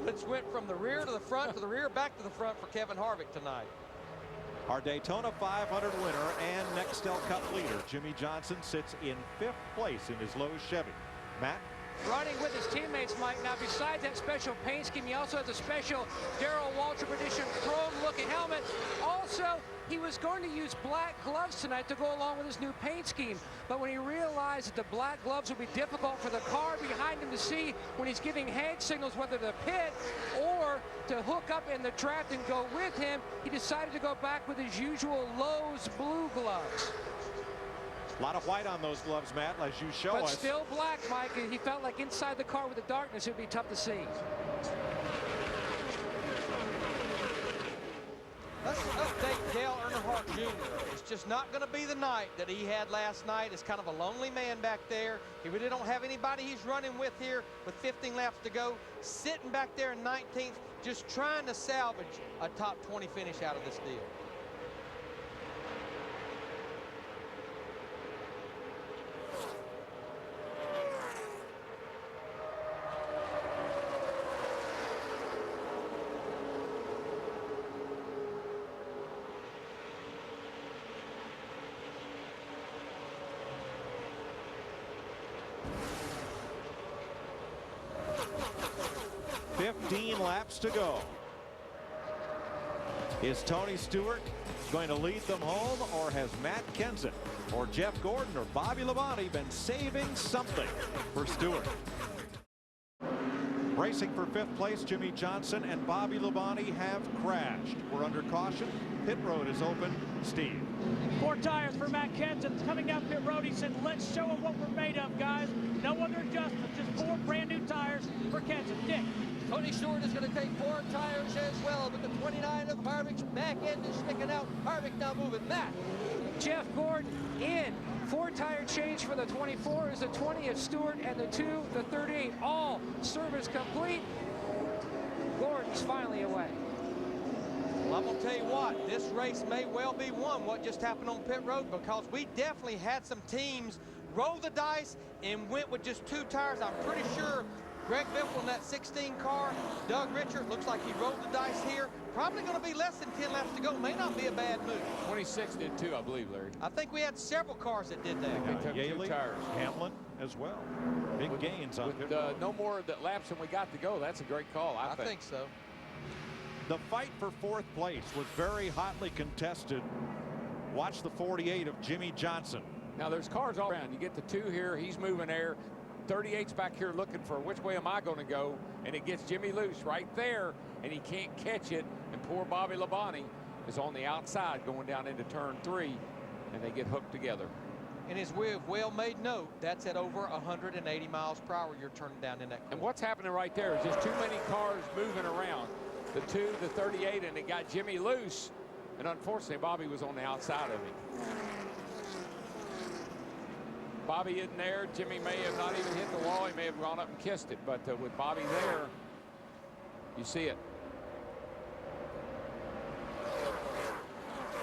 Let's went from the rear to the front to the rear back to the front for Kevin Harvick tonight. Our Daytona 500 winner and Nextel Cup leader, Jimmy Johnson, sits in 5th place in his Lowe's Chevy. Matt? Running with his teammates, Mike. Now, besides that special paint scheme, he also has a special Darrell Waltrip edition chrome-looking helmet. Also, he was going to use black gloves tonight to go along with his new paint scheme. But when he realized that the black gloves would be difficult for the car behind him to see when he's giving hand signals, whether to pit or to hook up in the draft and go with him, he decided to go back with his usual Lowe's blue gloves. A lot of white on those gloves, Matt, as you show us. But still black, Mike. He felt like inside the car with the darkness, it would be tough to see. Let's update Dale Earnhardt Jr. It's just not going to be the night that he had last night. It's kind of a lonely man back there. He really don't have anybody he's running with here with 15 laps to go. Sitting back there in 19th, just trying to salvage a top 20 finish out of this deal. Laps to go. Is Tony Stewart going to lead them home, or has Matt Kenseth or Jeff Gordon or Bobby Labonte been saving something for Stewart? Racing for 5th place, Jimmy Johnson and Bobby Labonte have crashed. We're under caution. Pit road is open. Steve. 4 tires for Matt Kenseth. Coming down pit road, he said, let's show them what we're made of, guys. No other adjustments, just 4 brand new tires for Kenseth. Dick. Tony Stewart is going to take 4 tires as well, but the 29 of Harvick's back end is sticking out. Harvick now moving. Matt. Jeff Gordon in. 4 tire change for the 24 is the 20 of Stewart, and the 2, the 38. All service complete. Gordon's finally away. Well, I'm going to tell you what, this race may well be won what just happened on pit road, because we definitely had some teams roll the dice and went with just 2 tires. I'm pretty sure Greg Biffle in that 16 car, Doug Richard, looks like he rolled the dice here. Probably going to be less than 10 laps to go. May not be a bad move. 26 did too, I believe, Larry. I think we had several cars that did that. They took 2 tires. Hamlin as well. Big gains on with no more laps than we got to go. That's a great call, I think. So. The fight for 4th place was very hotly contested. Watch the 48 of Jimmy Johnson. Now there's cars all around. You get the 2 here. He's moving air. 38's back here looking for which way am I going to go, and it gets Jimmy loose right there, and he can't catch it, and poor Bobby Labonte is on the outside going down into turn 3, and they get hooked together. And as we have well made note, that's at over 180 miles per hour you're turning down in that corner. And what's happening right there is just too many cars moving around. The 2, the 38, and it got Jimmy loose. And unfortunately, Bobby was on the outside of him. Bobby isn't there. Jimmy may have not even hit the wall. He may have gone up and kissed it. But with Bobby there, you see it.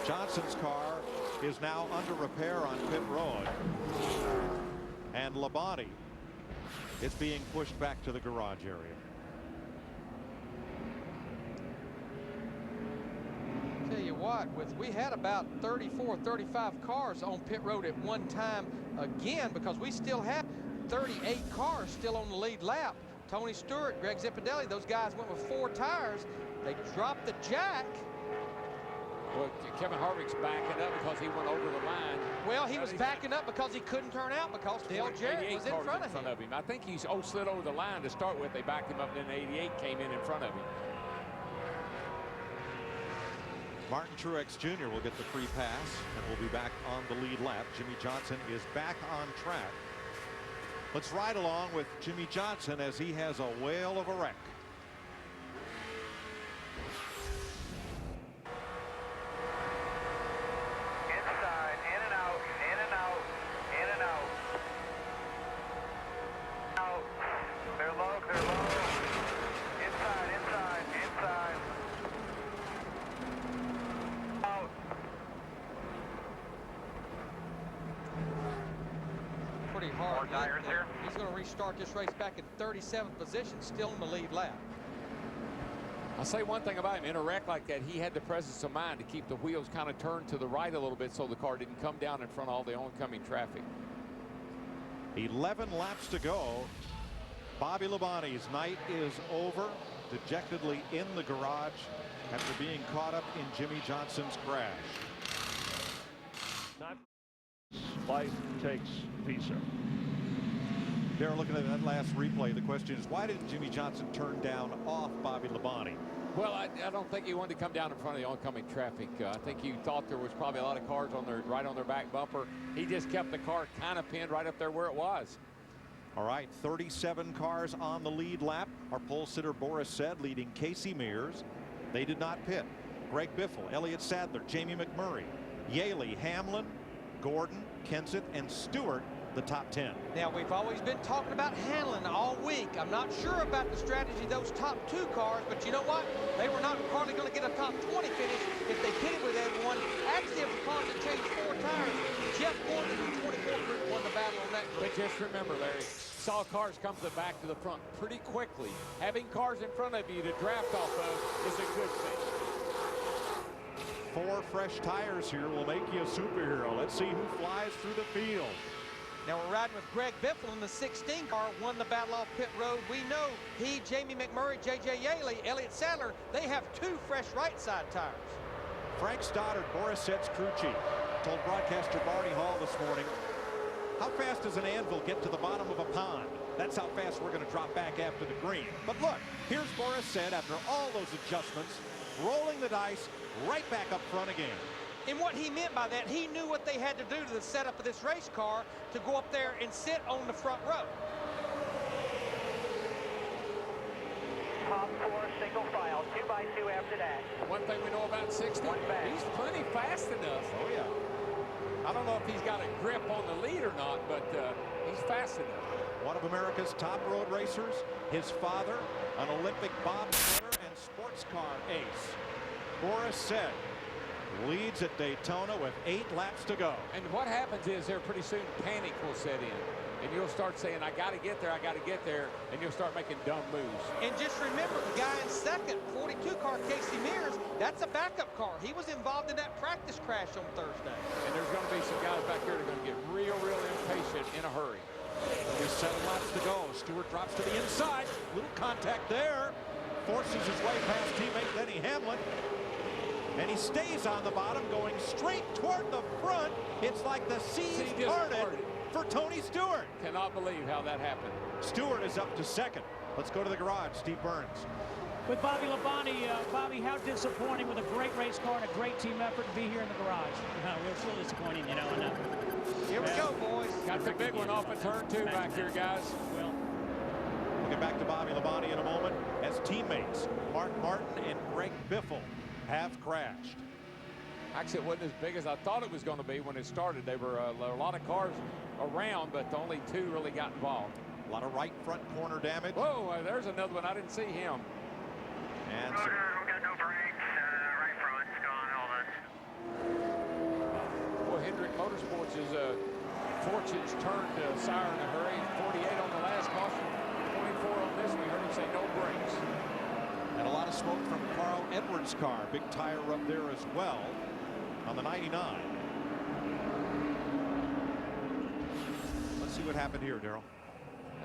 Johnson's car is now under repair on pit road, and Labonte is being pushed back to the garage area. Tell you what, we had about 34, 35 cars on pit road at one time again, because we still have 38 cars still on the lead lap. Tony Stewart, Greg Zipadelli, those guys went with 4 tires. They dropped the jack. Well, Kevin Harvick's backing up because he went over the line. Well, he was backing up because he couldn't turn out because Dale Jarrett was in front of him. I think he's slid over the line to start with. They backed him up, and then 88 came in front of him. Martin Truex Jr. will get the free pass and will be back on the lead lap. Jimmy Johnson is back on track. Let's ride along with Jimmy Johnson as he has a whale of a wreck. Inside, in and out, in and out, in and out. Out. Clear low, clear low. Inside, inside, inside. Out. Pretty hard. More tires here. He's going to restart this race back in 37th position, still in the lead lap. I'll say one thing about him. In a wreck like that, he had the presence of mind to keep the wheels kind of turned to the right a little bit so the car didn't come down in front of all the oncoming traffic. 11 laps to go. Bobby Labonte's night is over, dejectedly in the garage after being caught up in Jimmy Johnson's crash. Life takes Pisa. Darren, looking at that last replay, the question is, why didn't Jimmy Johnson turn down off Bobby Labonte? Well, I don't think he wanted to come down in front of the oncoming traffic. I think he thought there was probably a lot of cars on right on their back bumper. He just kept the car kind of pinned right up there where it was. All right, 37 cars on the lead lap. Our pole sitter Boris Said leading Casey Mears. They did not pit. Greg Biffle, Elliott Sadler, Jamie McMurray, Yaley, Hamlin, Gordon, Kenseth, and Stewart, the top 10. Now, we've always been talking about Hamlin all week. I'm not sure about the strategy of those top 2 cars, but you know what? They were not hardly going to get a top 20 finish if they pitted with everyone. Actually, if the cars had changed 4 tires, Jeff Gordon in the 24 group won the battle on that group. But just remember, Larry, saw cars come to the back to the front pretty quickly. Having cars in front of you to draft off of is a good thing. 4 fresh tires here will make you a superhero. Let's see who flies through the field. Now we're riding with Greg Biffle in the 16 car, won the battle off pit road. We know he, Jamie McMurray, J.J. Yaley, Elliott Sadler, they have 2 fresh right side tires. Frank Stoddard, Boris Said's crew chief, told broadcaster Barney Hall this morning, how fast does an anvil get to the bottom of a pond? That's how fast we're going to drop back after the green. But look, here's Boris Said after all those adjustments, rolling the dice right back up front again. And what he meant by that, he knew what they had to do to the setup of this race car to go up there and sit on the front row. Top 4 single file, 2x2 after that. One thing we know about 60, he's plenty fast enough. Oh, yeah. I don't know if he's got a grip on the lead or not, but he's fast enough. One of America's top road racers, his father, an Olympic bobsledder and sports car ace. Boris Said leads at Daytona with 8 laps to go. And what happens is there pretty soon panic will set in. And you'll start saying, I got to get there, I got to get there. And you'll start making dumb moves. And just remember, the guy in second, 42 car, Casey Mears, that's a backup car. He was involved in that practice crash on Thursday. And there's going to be some guys back here that are going to get real impatient in a hurry. There's 7 laps to go. Stewart drops to the inside. Little contact there. Forces his way past teammate Denny Hamlin. And he stays on the bottom, going straight toward the front. It's like the seas parted for Tony Stewart. Cannot believe how that happened. Stewart is up to second. Let's go to the garage. Steve Burns. With Bobby Labonte, Bobby, how disappointing with a great race car and a great team effort to be here in the garage. We're still disappointing, you know. And, here we go, boys. Got the big one off of turn 2 back here, guys. Well, We'll get back to Bobby Labonte in a moment as teammates Mark Martin and Greg Biffle have crashed. Actually, it wasn't as big as I thought it was going to be when it started. There were a lot of cars around, but only 2 really got involved. A lot of right front corner damage. Whoa, there's another one. I didn't see him. And we got no brakes. Right front's gone. Hold on. Well, Hendrick Motorsports' fortunes turned sour in a hurry. 48 on the last caution, 24 on this. We heard him say no brakes. And a lot of smoke from Carl Edwards' car. Big tire up there as well on the 99. Let's see what happened here, Darrell.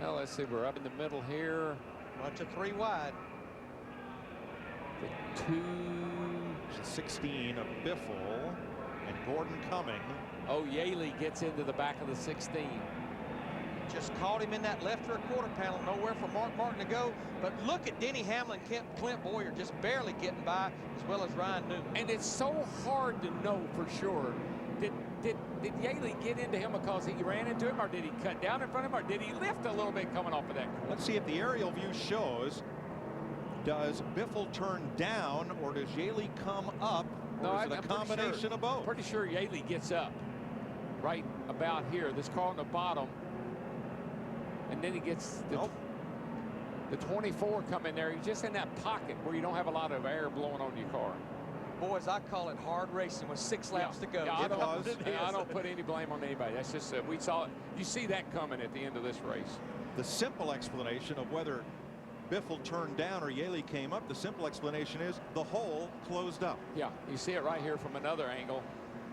Well, let's see. We're up in the middle here. Bunch of 3 wide. The 16 of Biffle and Gordon coming. Oh, Yaley gets into the back of the 16. Just caught him in that left rear quarter panel. Nowhere for Mark Martin to go. But look at Denny Hamlin, Clint Boyer just barely getting by, as well as Ryan Newman. And it's so hard to know for sure. Did Yaley get into him because he ran into him, or did he cut down in front of him, or did he lift a little bit coming off of that corner? Let's see if the aerial view shows. Does Biffle turn down, or does Yaley come up, or is it a combination of both? Pretty sure Yaley gets up right about here. This car on the bottom. And then he gets the 24 come in there. He's just in that pocket where you don't have a lot of air blowing on your car. Boys, I call it hard racing with 6 laps to go. Yeah, I don't put any blame on anybody. That's just we saw it. You see that coming at the end of this race. The simple explanation of whether Biffle turned down or Yaley came up, the simple explanation is the hole closed up. Yeah, you see it right here from another angle.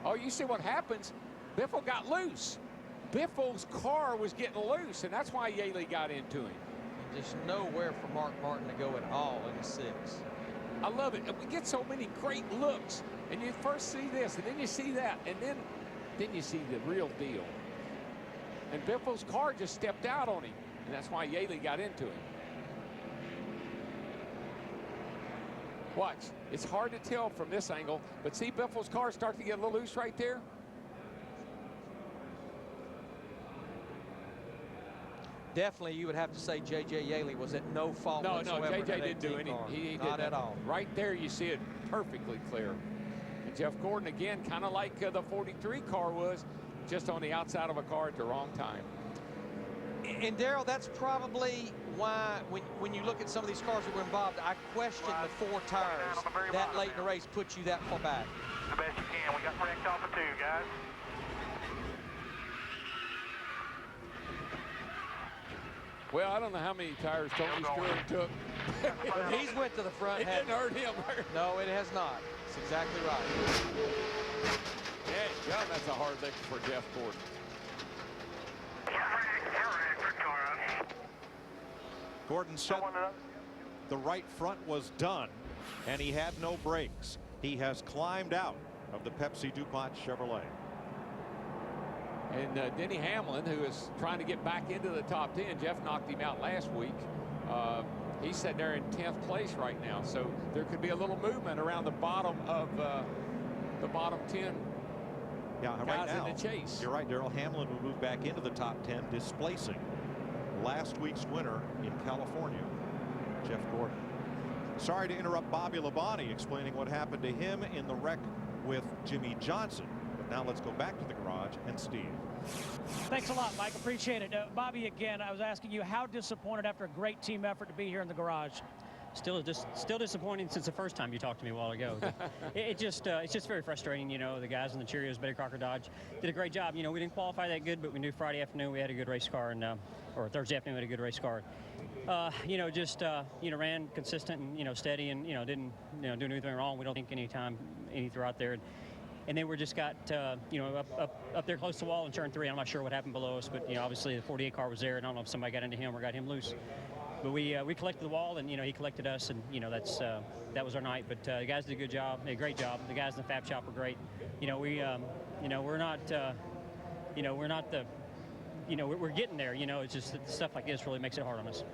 Oh, you see what happens? Biffle got loose. Biffle's car was getting loose, and that's why Yaley got into him. Just nowhere for Mark Martin to go at all in the 6. I love it. We get so many great looks, and you first see this, and then you see that, and then you see the real deal. And Biffle's car just stepped out on him, and that's why Yaley got into him. Watch. It's hard to tell from this angle, but see Biffle's car start to get a little loose right there? Definitely, you would have to say J.J. Yaley was at no fault whatsoever. No, J.J. didn't do anything. He Not at all. Right there, you see it perfectly clear. And Jeff Gordon, again, kind of like the 43 car was, just on the outside of a car at the wrong time. And Darrell, that's probably why when you look at some of these cars that were involved, I question the 4 tires that late in the race put you that far back. The best you can. We got wrecked off of 2, guys. Well, I don't know how many tires Tony Stewart took. He's went to the front. It didn't hurt him. No, it has not. That's exactly right. Yeah, John, that's a hard lick for Jeff Gordon. Gordon said the right front was done, and he had no brakes. He has climbed out of the Pepsi DuPont Chevrolet. And Denny Hamlin, who is trying to get back into the top 10, Jeff knocked him out last week. He's sitting there in 10th place right now, so there could be a little movement around the bottom of the bottom 10 guys right now, in the chase. You're right, Darrell. Hamlin will move back into the top 10, displacing last week's winner in California, Jeff Gordon. Sorry to interrupt Bobby Labonte explaining what happened to him in the wreck with Jimmy Johnson. But now let's go back to the garage and Steve. Thanks a lot, Mike. Appreciate it. Bobby, again, I was asking you how disappointed after a great team effort to be here in the garage. Still disappointing since the first time you talked to me a while ago. It's just very frustrating. You know, the guys in the Cheerios, Betty Crocker Dodge, did a great job. You know, we didn't qualify that good, but we knew Friday afternoon we had a good race car, and or Thursday afternoon we had a good race car. You know, just ran consistent and steady, and didn't do anything wrong. We don't think any throughout there. And then we just got, up there close to the wall in turn 3. I'm not sure what happened below us, but, obviously the 48 car was there, and I don't know if somebody got into him or got him loose. But we collected the wall, and, he collected us, and, that was our night. But the guys did a good job, a great job. The guys in the Fab Shop were great. We're not the you know, we're getting there. You know, it's just that stuff like this really makes it hard on us.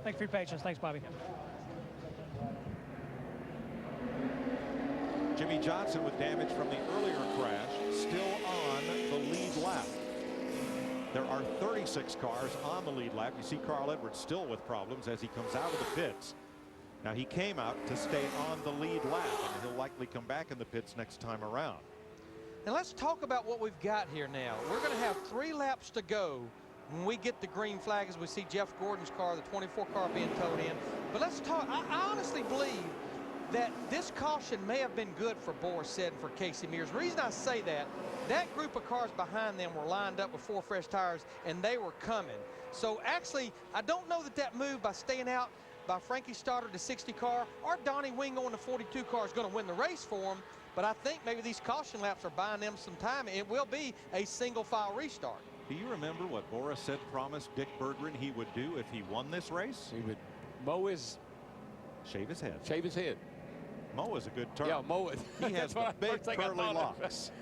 Thanks for your patience. Thanks, Bobby. Jimmy Johnson with damage from the earlier crash, still on the lead lap. There are 36 cars on the lead lap. You see Carl Edwards still with problems as he comes out of the pits. Now he came out to stay on the lead lap, and he'll likely come back in the pits next time around. And let's talk about what we've got here now. We're going to have 3 laps to go when we get the green flag, as we see Jeff Gordon's car, the 24 car, being towed in. But let's talk. I honestly believe that this caution may have been good for Boris Said and for Casey Mears. The reason I say that, that group of cars behind them were lined up with 4 fresh tires, and they were coming. So actually, I don't know that that move by staying out by Frankie Stoddard, the 60 car, or Donnie Wingo in the 42 car is going to win the race for him. But I think maybe these caution laps are buying them some time. It will be a single file restart. Do you remember what Boris Said promised Dick Berggren he would do if he won this race? He would mow his... Shave his head. Shave his head. Mow is a good term. Yeah, mow it. He has the big curly locks.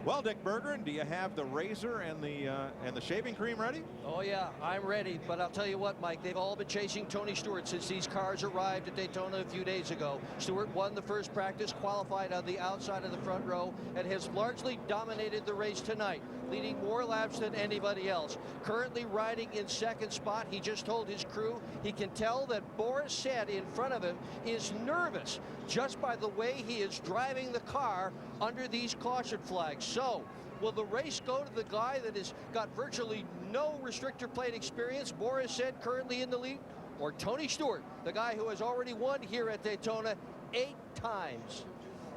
Well, Dick Berggren, do you have the razor and the shaving cream ready? Oh yeah, I'm ready. But I'll tell you what, Mike, they've all been chasing Tony Stewart since these cars arrived at Daytona a few days ago. Stewart won the first practice, qualified on the outside of the front row, and has largely dominated the race tonight, leading more laps than anybody else. Currently riding in second spot. He just told his crew he can tell that Boris Said in front of him is nervous just by the way he is driving the car under these caution flags. So will the race go to the guy that has got virtually no restrictor plate experience, Boris Said, currently in the lead, or Tony Stewart, the guy who has already won here at Daytona 8 times?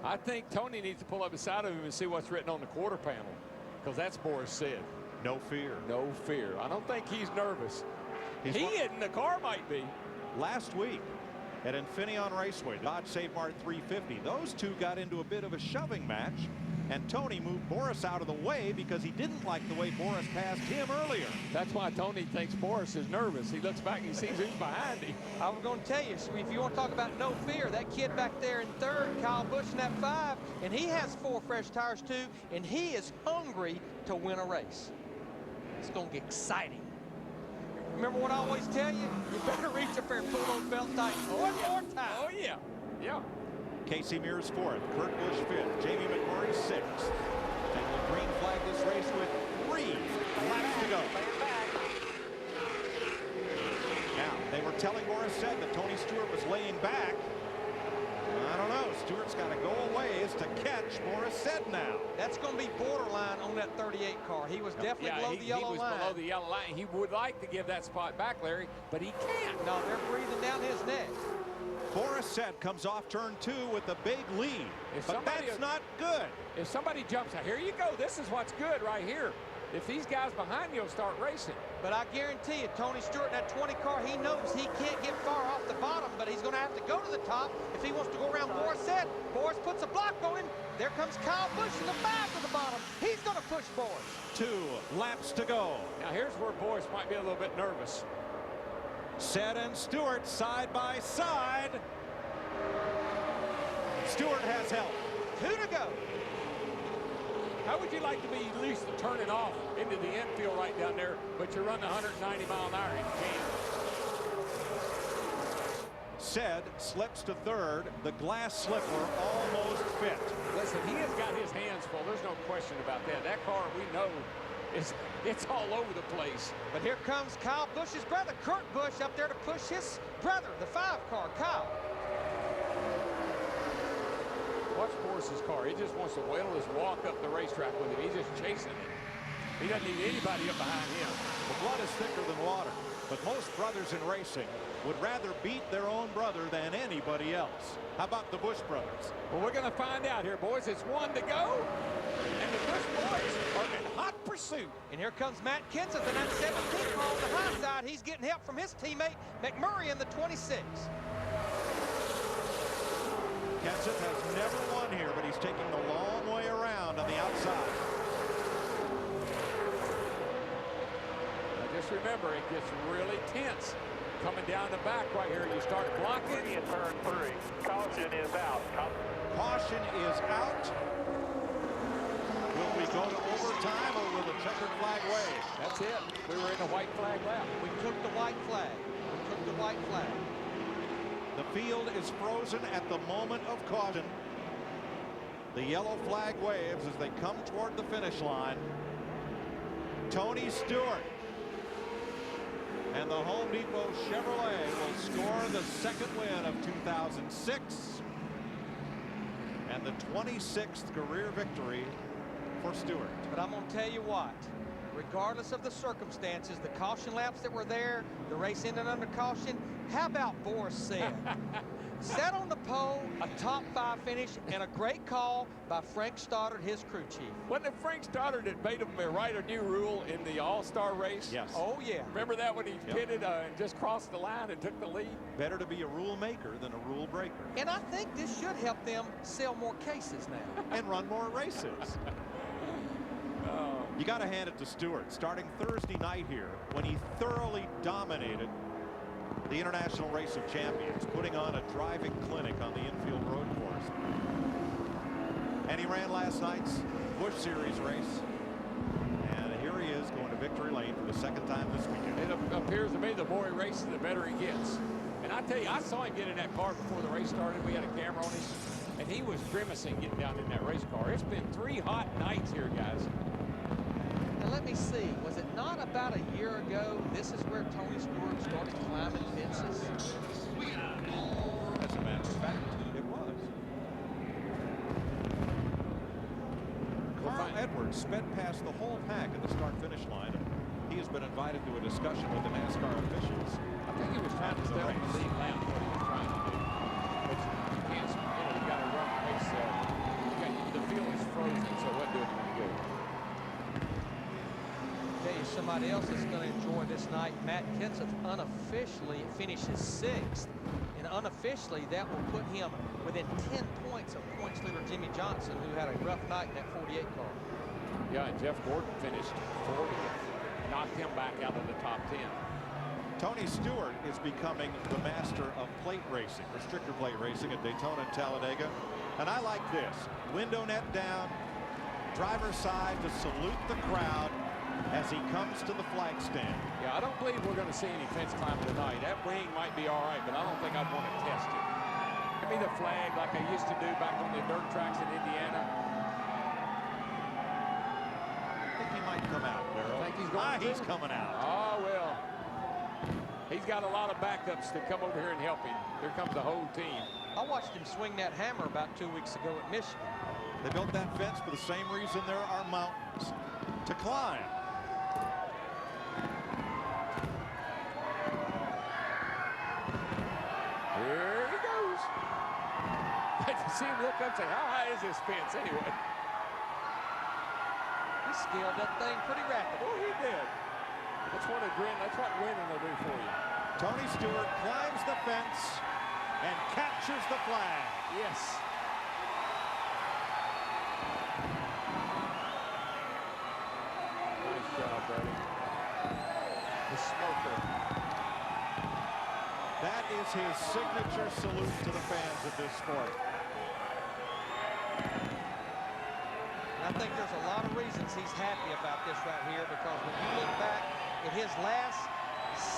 I think Tony needs to pull up beside of him and see what's written on the quarter panel, because that's Boris Said. No fear. No fear. I don't think he's nervous. He isn't. The car might be. Last week at Infineon Raceway, Dodge Save Mart 350, those two got into a bit of a shoving match, and Tony moved Boris out of the way because he didn't like the way Boris passed him earlier. That's why Tony thinks Boris is nervous. He looks back and he sees who's behind him. I was going to tell you, if you want to talk about no fear, that kid back there in 3rd, Kyle Busch in that 5, and he has 4 fresh tires too, and he is hungry to win a race. It's going to get exciting. Remember what I always tell you? You better reach up there and pull those belts tight one more time. Oh, yeah. Yeah. Casey Mears 4th, Kurt Busch 5th, Jamie McMurray 6th. They will green flag this race with 3 laps to go. Now, they were telling Boris Said that Tony Stewart was laying back. I don't know. Stewart's got to go a ways to catch Boris Said now. That's going to be borderline on that 38 car. He was definitely below the yellow line. He was below the yellow line. He would like to give that spot back, Larry, but he can't. No, they're breathing down his neck. Boris Said comes off turn 2 with a big lead, but that's not good. If somebody jumps out, here you go. This is what's good right here. If these guys behind you will start racing. But I guarantee you, Tony Stewart in that 20 car, he knows he can't get far off the bottom, but he's going to have to go to the top if he wants to go around Boris Said. Boris puts a block on him. There comes Kyle Busch in the back of the bottom. He's going to push Boris. 2 laps to go. Now here's where Boris might be a little bit nervous. Said and Stewart side by side. Stewart has help. 2 to go. How would you like to be at least turning off into the infield right down there, but you're running 190 mile an hour and you can't? Said slips to 3rd. The glass slipper almost fit. Listen, he has got his hands full. There's no question about that. That car, we know, it's all over the place. But here comes Kyle Busch's brother, Kurt Busch, up there to push his brother, the 5 car, Kyle. Watch Boris's car. He just wants to wheel his walk up the racetrack with him. He's just chasing it. He doesn't need anybody up behind him. The blood is thicker than water, but most brothers in racing would rather beat their own brother than anybody else. How about the Busch brothers? Well, we're going to find out here, boys. It's 1 to go, and the Busch boys are in hot pursuit. And here comes Matt Kenseth in that 17 car on the high side. He's getting help from his teammate, McMurray, in the 26. Kenseth has never won here, but he's taking the long way around on the outside. Now just remember, it gets really tense coming down the back right here. You start blocking. In turn 3. Caution is out. Caution is out. Will we go to overtime or will the checkered flag wave? That's it. We were in a white flag lap. We took the white flag. We took the white flag. The field is frozen at the moment of caution. The yellow flag waves as they come toward the finish line. Tony Stewart and the Home Depot Chevrolet will score the second win of 2006 and the 26th career victory for Stewart. But I'm going to tell you what, regardless of the circumstances, the caution laps that were there, the race ended under caution, how about Boris said? Sat on the pole, a top 5 finish, and a great call by Frank Stoddard, his crew chief. Wasn't it Frank Stoddard that made him write a new rule in the All-Star race? Yes. Oh, yeah. Remember that when he pitted and just crossed the line and took the lead? Better to be a rule maker than a rule breaker. And I think this should help them sell more cases now. And run more races. You got to hand it to Stewart, starting Thursday night here when he thoroughly dominated the International Race of Champions, putting on a driving clinic on the infield road course. And he ran last night's Busch Series race. And here he is going to victory lane for the second time this weekend. It appears to me the more he races, the better he gets. And I tell you, I saw him get in that car before the race started. We had a camera on him, and he was grimacing getting down in that race car. It's been 3 hot nights here, guys. And let me see, was it not about a year ago, this is where Tony Stewart started climbing fences? As a matter of fact, it was. Carl Edwards sped past the whole pack at the start-finish line. He has been invited to a discussion with the NASCAR officials. I think he was trying to stay on the lead lap, what he was trying to do. But you can't, you got to run the race. The field is frozen, so what doing any good? Tell you somebody else that's going to enjoy this night. Matt Kenseth unofficially finishes 6th, and unofficially that will put him within 10 points of points leader Jimmy Johnson, who had a rough night in that 48 car. Yeah, and Jeff Gordon finished 40th, knocked him back out of the top 10. Tony Stewart is becoming the master of plate racing, restrictor plate racing at Daytona and Talladega. And I like this: window net down, driver's side to salute the crowd as he comes to the flag stand. Yeah, I don't believe we're going to see any fence climbing tonight. That wing might be all right, but I don't think I'd want to test it. Give me the flag like I used to do back on the dirt tracks in Indiana. I think he might come out, Darrell. I think he's going he's coming out. Oh, well. He's got a lot of backups to come over here and help him. Here comes the whole team. I watched him swing that hammer about 2 weeks ago at Michigan. They built that fence for the same reason there are mountains: to climb. Here he goes. I can see him look up and say, how high is this fence anyway? He scaled that thing pretty rapidly. Oh, he did. That's what winning will do for you. Tony Stewart climbs the fence and captures the flag. Yes. Nice job, buddy. The smoker. That is his signature salute to the fans of this sport. And I think there's a lot of reasons he's happy about this right here, because when you look back at his last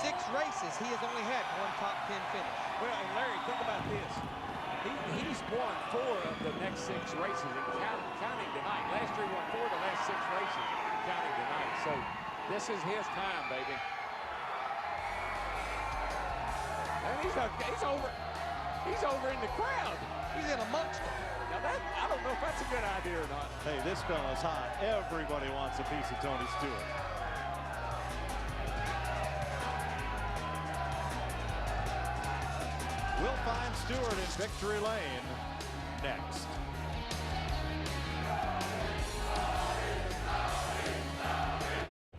6 races, he has only had 1 top 10 finish. Well, and Larry, think about this. He's won 4 of the next 6 races, and counting tonight. Last year he won 4 of the last 6 races, counting tonight. So this is his time, baby. And he's over in the crowd. He's in amongst them. Now that, I don't know if that's a good idea or not. Hey, this fella's hot. Everybody wants a piece of Tony Stewart. We'll find Stewart in victory lane next.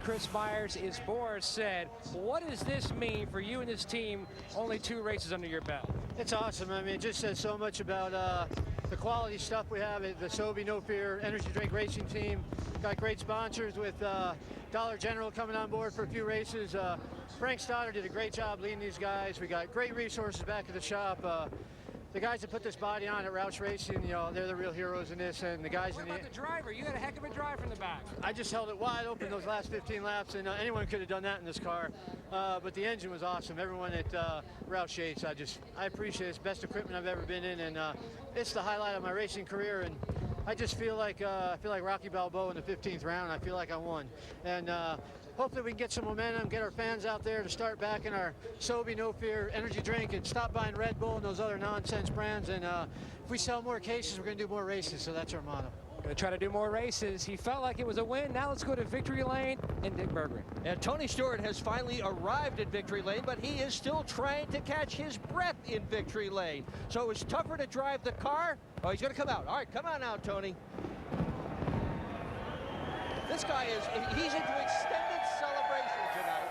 Chris Myers, as Boris said, what does this mean for you and this team, only 2 races under your belt? It's awesome. I mean, it just says so much about the quality stuff we have at the Sobe No Fear Energy Drink Racing Team. Got great sponsors with Dollar General coming on board for a few races. Frank Stoddard did a great job leading these guys. We got great resources back at the shop. the guys that put this body on at Roush Racing, you know, they're the real heroes in this, and the guys What in about the driver? You had a heck of a drive from the back. I just held it wide open those last 15 laps, and anyone could have done that in this car. But the engine was awesome. Everyone at Roush Yates, I appreciate it. It's the best equipment I've ever been in, and it's the highlight of my racing career. And I just feel like Rocky Balboa in the 15th round. I feel like I won, and hopefully we can get some momentum, get our fans out there to start backing our Sobe No Fear energy drink, and stop buying Red Bull and those other nonsense brands. And if we sell more cases, we're going to do more races. So that's our motto. Going to try to do more races. He felt like it was a win. Now let's go to Victory Lane and Dick Berggren. And Tony Stewart has finally arrived at Victory Lane, but he is still trying to catch his breath in Victory Lane. So it was tougher to drive the car. Oh, he's going to come out. All right, come on out, Tony. This guy he's into extended celebration tonight.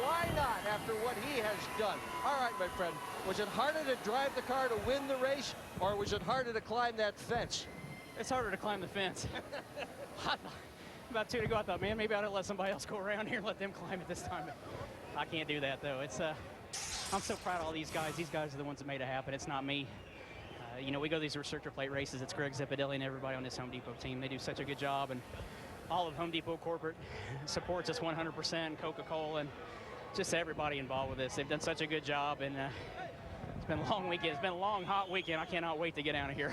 Why not after what he has done? All right, my friend, was it harder to drive the car to win the race, or was it harder to climb that fence? It's harder to climb the fence. About 2 to go, I thought, man, maybe I ought to let somebody else go around here and let them climb it this time. But I can't do that, though. It's I'm so proud of all these guys. These guys are the ones that made it happen. It's not me. You know, we go to these restrictor plate races. It's Greg Zipadelli and everybody on this Home Depot team. They do such a good job, and all of Home Depot corporate supports us 100%, Coca-Cola, and just everybody involved with this. They've done such a good job, and it's been a long weekend. It's been a long, hot weekend. I cannot wait to get out of here.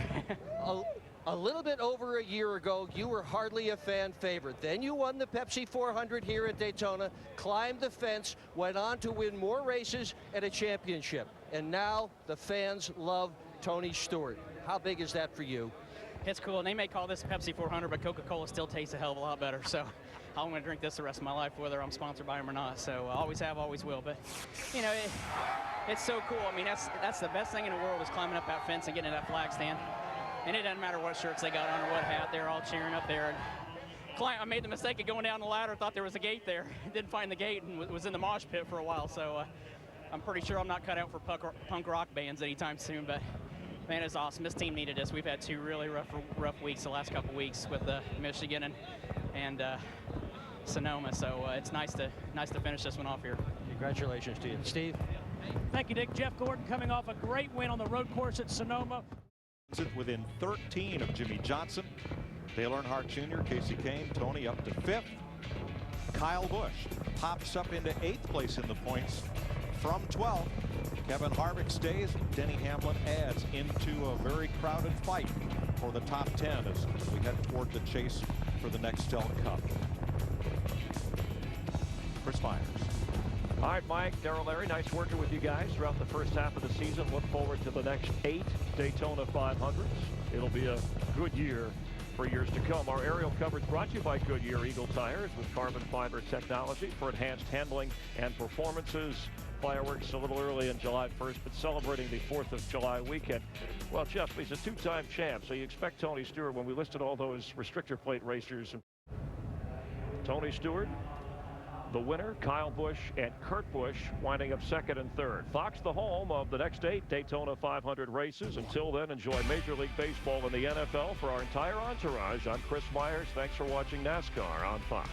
A little bit over a year ago, you were hardly a fan favorite. Then you won the Pepsi 400 here at Daytona, climbed the fence, went on to win more races and a championship. And now the fans love Tony Stewart. How big is that for you? It's cool, and they may call this Pepsi 400, but Coca-Cola still tastes a hell of a lot better. So I'm going to drink this the rest of my life, whether I'm sponsored by them or not. So I always have, always will. But, you know, it's so cool. I mean, that's the best thing in the world is climbing up that fence and getting to that flag stand. And it doesn't matter what shirts they got on or what hat. They're all cheering up there. And I made the mistake of going down the ladder, thought there was a gate there. Didn't find the gate and was in the mosh pit for a while. So I'm pretty sure I'm not cut out for punk rock bands anytime soon. But, man, it's awesome. This team needed us. We've had 2 really rough weeks the last couple weeks with Michigan and Sonoma. So it's nice to finish this one off here. Congratulations to you. Steve? Thank you, Dick. Jeff Gordon coming off a great win on the road course at Sonoma. Within 13 of Jimmy Johnson. Dale Earnhardt Jr., Casey Kane, Tony up to 5th. Kyle Busch pops up into 8th place in the points from 12th. Kevin Harvick stays. Denny Hamlin adds into a very crowded fight for the top 10 as we head toward the chase for the Nextel Cup. Chris Myers. All right, Mike, Darrell, Larry, nice working with you guys throughout the first half of the season. Look forward to the next 8 Daytona 500s. It'll be a good year for years to come. Our aerial coverage brought to you by Goodyear Eagle Tires with carbon fiber technology for enhanced handling and performances. Fireworks a little early on July 1st, but celebrating the 4th of July weekend. Well, Jeff, he's a 2-time champ, so you expect Tony Stewart, when we listed all those restrictor plate racers. Tony Stewart, the winner, Kyle Busch and Kurt Busch, winding up 2nd and 3rd. Fox, the home of the next 8 Daytona 500 races. Until then, enjoy Major League Baseball and the NFL. For our entire entourage, I'm Chris Myers. Thanks for watching NASCAR on Fox.